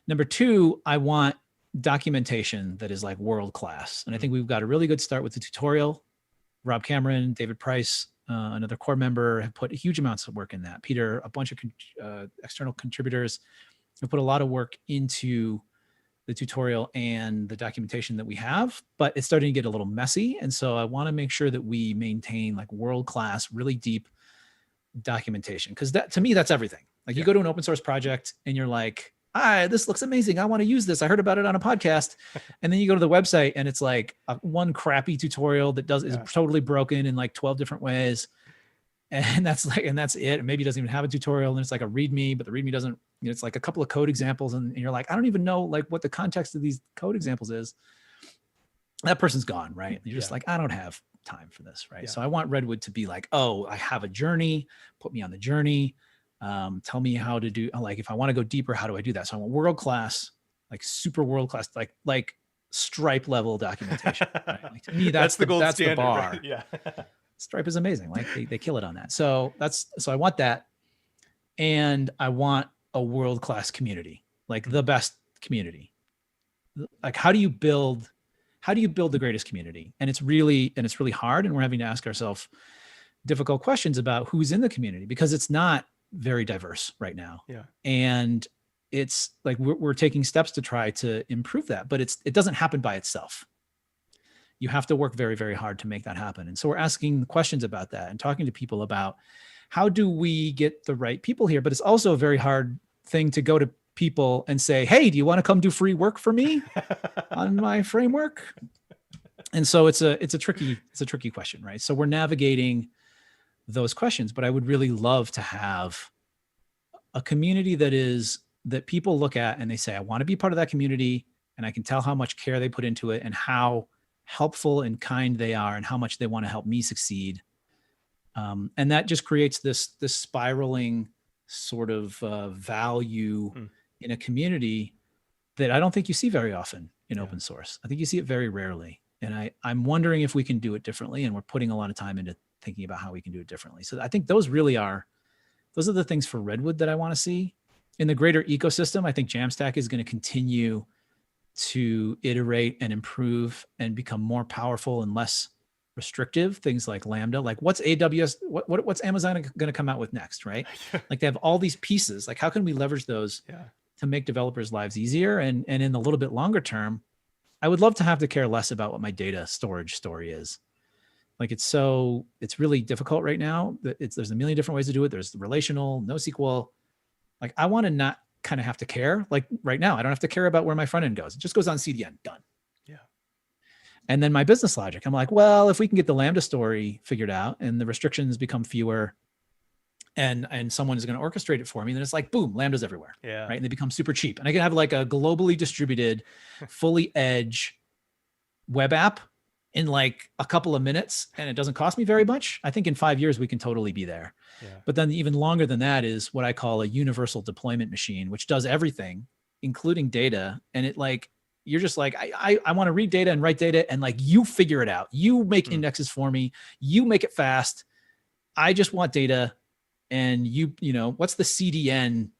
Number 2, I want documentation that is like world-class. And I think we've got a really good start with the tutorial. Rob Cameron, David Price, another core member, have put huge amounts of work in that. Peter, a bunch of external contributors have put a lot of work into the tutorial and the documentation that we have, but it's starting to get a little messy. And so I want to make sure that we maintain like world-class, really deep documentation. Because that, to me, that's everything. Like, you go to an open source project and you're like, this looks amazing. I want to use this. I heard about it on a podcast. And then you go to the website and it's like one crappy tutorial that is totally broken in like 12 different ways. And that's it. And maybe it doesn't even have a tutorial, and it's like a README, but the README doesn't, it's like a couple of code examples. And you're like, I don't even know like what the context of these code examples is. that person's gone, right? You're just Yeah. like, I don't have time for this, right? Yeah. So I want Redwood to be like, oh, I have a journey, put me on the journey. Tell me how to do, like, if I want to go deeper, how do I do that? So I want world class, like super world class, like Stripe level documentation, right? Like to me, That's the gold that's the standard, right? bar. Yeah. Stripe is amazing. Like they kill it on that. So I want that. And I want a world class community, like the best community. Like how do you build the greatest community? And it's really hard. And we're having to ask ourselves difficult questions about who's in the community because it's not very diverse right now. Yeah. And it's like we're taking steps to try to improve that, but it doesn't happen by itself. You have to work very, very hard to make that happen. And so we're asking questions about that and talking to people about how do we get the right people here? But it's also a very hard thing to go to people and say, hey, do you want to come do free work for me on my framework? And so it's a tricky question, right? So we're navigating those questions, but I would really love to have a community that people look at and they say, I want to be part of that community, and I can tell how much care they put into it and how helpful and kind they are and how much they want to help me succeed. And that just creates this spiraling sort of value in a community that I don't think you see very often in open source. I think you see it very rarely. And I'm wondering if we can do it differently. And we're putting a lot of time into thinking about how we can do it differently. So I think those are the things for Redwood that I want to see. In the greater ecosystem, I think Jamstack is going to continue to iterate and improve and become more powerful and less restrictive. Things like Lambda, like what's AWS, what's Amazon going to come out with next, right? Like they have all these pieces. Like how can we leverage those to make developers' lives easier? And in the little bit longer term, I would love to have to care less about what my data storage story is. Like it's really difficult right now. There's a million different ways to do it. There's the relational, NoSQL. Like I want to not kind of have to care. Like right now, I don't have to care about where my front end goes. It just goes on CDN, done. Yeah. And then my business logic, I'm like, well, if we can get the Lambda story figured out and the restrictions become fewer and someone is going to orchestrate it for me, then it's like, boom, Lambdas everywhere. Yeah. Right. And they become super cheap. And I can have like a globally distributed, fully edge web app in like a couple of minutes, and it doesn't cost me very much. I think in 5 years, we can totally be there. Yeah. But then even longer than that is what I call a universal deployment machine, which does everything, including data. And it like, you're just like, I want to read data and write data, and like you figure it out. You make indexes for me. You make it fast. I just want data. And you know, what's the CDN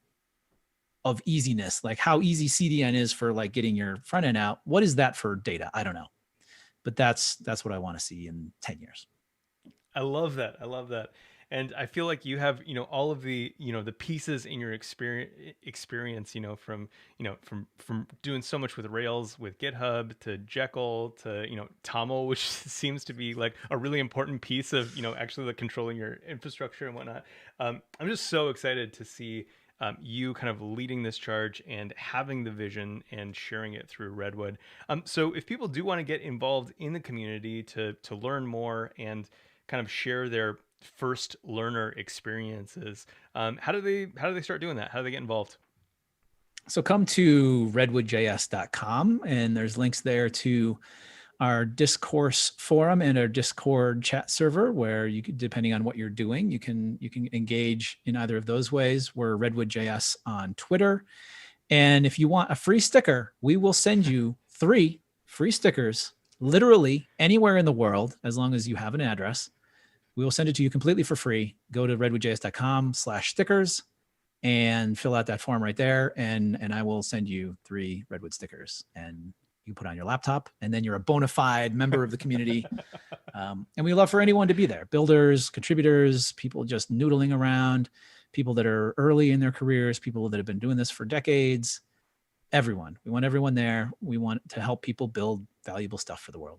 of easiness? Like how easy CDN is for like getting your front end out. What is that for data? I don't know. But that's what I want to see in 10 years. I love that. I love that. And I feel like you have, you know, all of the, you know, the pieces in your experience, you know, from doing so much with Rails, with GitHub, to Jekyll, to, you know, Toml, which seems to be like a really important piece of, you know, actually like controlling your infrastructure and whatnot. I'm just so excited to see you kind of leading this charge and having the vision and sharing it through Redwood. So if people do want to get involved in the community to learn more and kind of share their first learner experiences, how do they start doing that? How do they get involved? So come to redwoodjs.com, and there's links there to our discourse forum and our Discord chat server, where you can, depending on what you're doing, you can engage in either of those ways. We're RedwoodJS on Twitter. And if you want a free sticker, we will send you 3 free stickers, literally anywhere in the world, as long as you have an address. We will send it to you completely for free. Go to redwoodjs.com/stickers and fill out that form right there. And I will send you 3 Redwood stickers, and you put on your laptop, and then you're a bona fide member of the community. And we love for anyone to be there. Builders, contributors, people just noodling around, people that are early in their careers, people that have been doing this for decades, everyone. We want everyone there. We want to help people build valuable stuff for the world.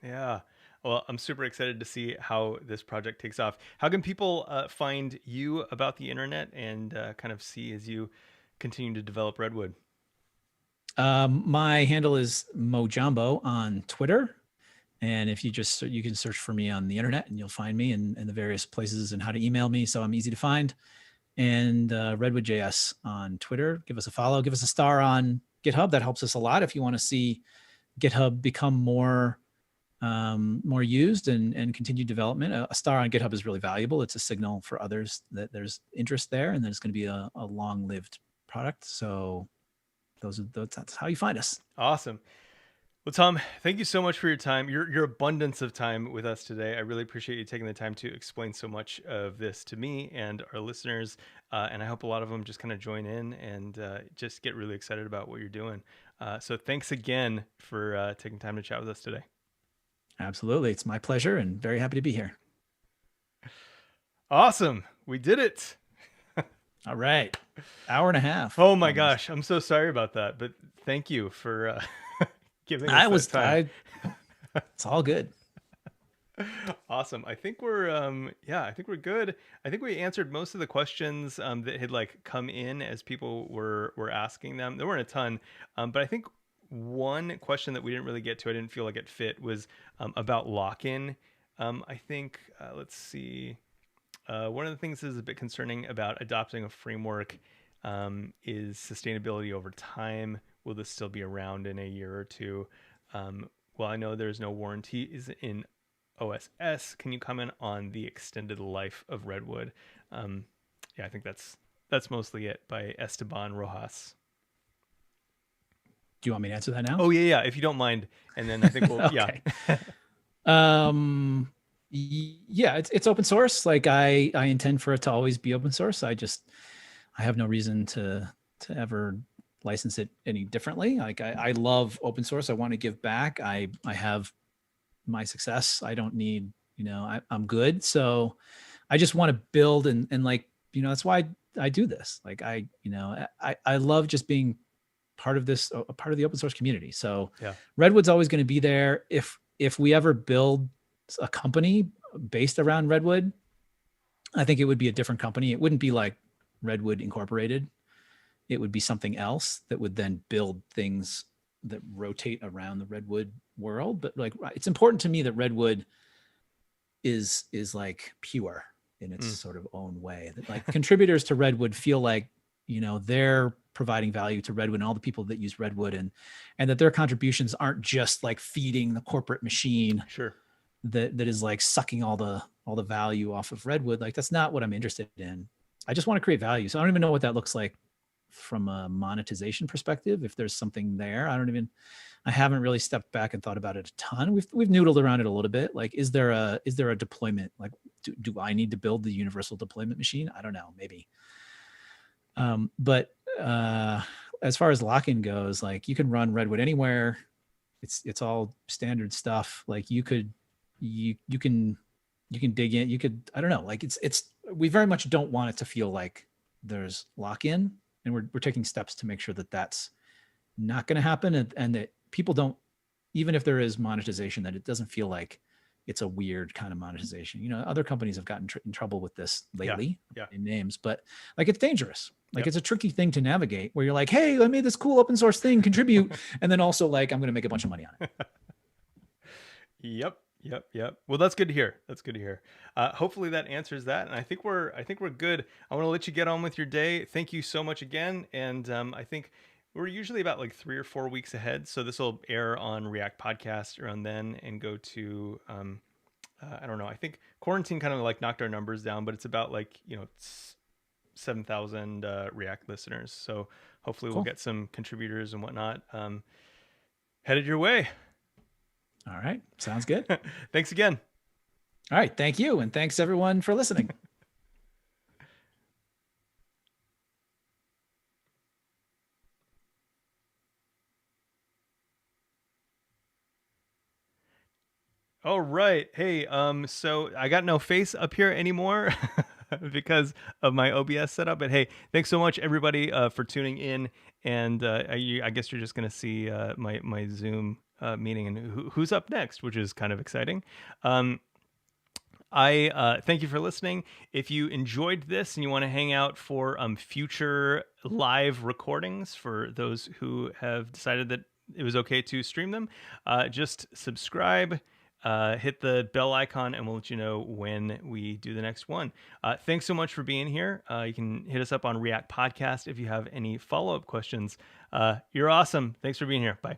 Yeah. Well, I'm super excited to see how this project takes off. How can people find you about the internet and kind of see as you continue to develop Redwood? My handle is Mojambo on Twitter. And if you can search for me on the internet and you'll find me in the various places and how to email me. So I'm easy to find. And RedwoodJS on Twitter. Give us a follow, give us a star on GitHub. That helps us a lot. If you want to see GitHub become more more used and continued development. A star on GitHub is really valuable. It's a signal for others that there's interest there and that it's going to be a long-lived product. So that's how you find us. Awesome. Well, Tom, thank you so much for your time, your abundance of time with us today. I really appreciate you taking the time to explain so much of this to me and our listeners. And I hope a lot of them just kind of join in and just get really excited about what you're doing. So thanks again for taking time to chat with us today. Absolutely. It's my pleasure and very happy to be here. Awesome. We did it. All right. Hour and a half. Oh my gosh. I'm so sorry about that, but thank you for giving us that time. It's all good. Awesome. I think we're I think we're good. I think we answered most of the questions that had like come in as people were asking them. There weren't a ton, but I think one question that we didn't really get to, I didn't feel like it fit, was about lock-in. I think let's see. One of the things that is a bit concerning about adopting a framework is sustainability over time. Will this still be around in a year or two? Well, I know there's no warranties in OSS. Can you comment on the extended life of Redwood? Yeah, I think that's mostly it, by Esteban Rojas. Do you want me to answer that now? Oh yeah, if you don't mind. And then I think we'll okay. Yeah, it's open source. Like I intend for it to always be open source. I have no reason to ever license it any differently. Like I love open source. I want to give back. I have my success. I don't need, I'm good. So I just want to build and like, that's why I do this. Like I love just being part of this, a part of the open source community. So yeah. Redwood's always going to be there. If we ever build a company based around Redwood, I think it would be a different company. It wouldn't be like Redwood Incorporated. It would be something else that would then build things that rotate around the Redwood world. But like, it's important to me that Redwood is like pure in its sort of own way. That like contributors to Redwood feel like, they're providing value to Redwood and all the people that use Redwood, and that their contributions aren't just like feeding the corporate machine. Sure. That is like sucking all the value off of Redwood. Like that's not what I'm interested in. I just want to create value. So I don't even know what that looks like from a monetization perspective. If there's something there, I haven't really stepped back and thought about it a ton. We've noodled around it a little bit. Like, is there a deployment? Like, do I need to build the universal deployment machine? I don't know, maybe. But as far as lock-in goes, like you can run Redwood anywhere. It's all standard stuff. Like you can dig in. You could, I don't know, like we very much don't want it to feel like there's lock-in, and we're taking steps to make sure that that's not going to happen. And that people don't, even if there is monetization, that it doesn't feel like it's a weird kind of monetization. Other companies have gotten in trouble with this lately, in names, but like it's dangerous. Like it's a tricky thing to navigate where you're like, hey, I made this cool open source thing, contribute. And then also like, I'm going to make a bunch of money on it. Yep. Well, that's good to hear. Hopefully that answers that. And I think we're good. I want to let you get on with your day. Thank you so much again. And I think we're usually about like 3 or 4 weeks ahead. So this will air on React Podcast around then and go to, I don't know. I think quarantine kind of like knocked our numbers down, but it's about like, 7,000 React listeners. So hopefully we'll get some contributors and whatnot headed your way. All right. Sounds good. Thanks again. All right. Thank you. And thanks everyone for listening. All right. Hey, so I got no face up here anymore because of my OBS setup. But hey, thanks so much everybody for tuning in. And I guess you're just gonna see my Zoom meeting and who's up next, which is kind of exciting. I thank you for listening. If you enjoyed this and you want to hang out for future live recordings for those who have decided that it was okay to stream them, just subscribe. Hit the bell icon and we'll let you know when we do the next one. Thanks so much for being here. You can hit us up on React Podcast if you have any follow-up questions. You're awesome. Thanks for being here. Bye.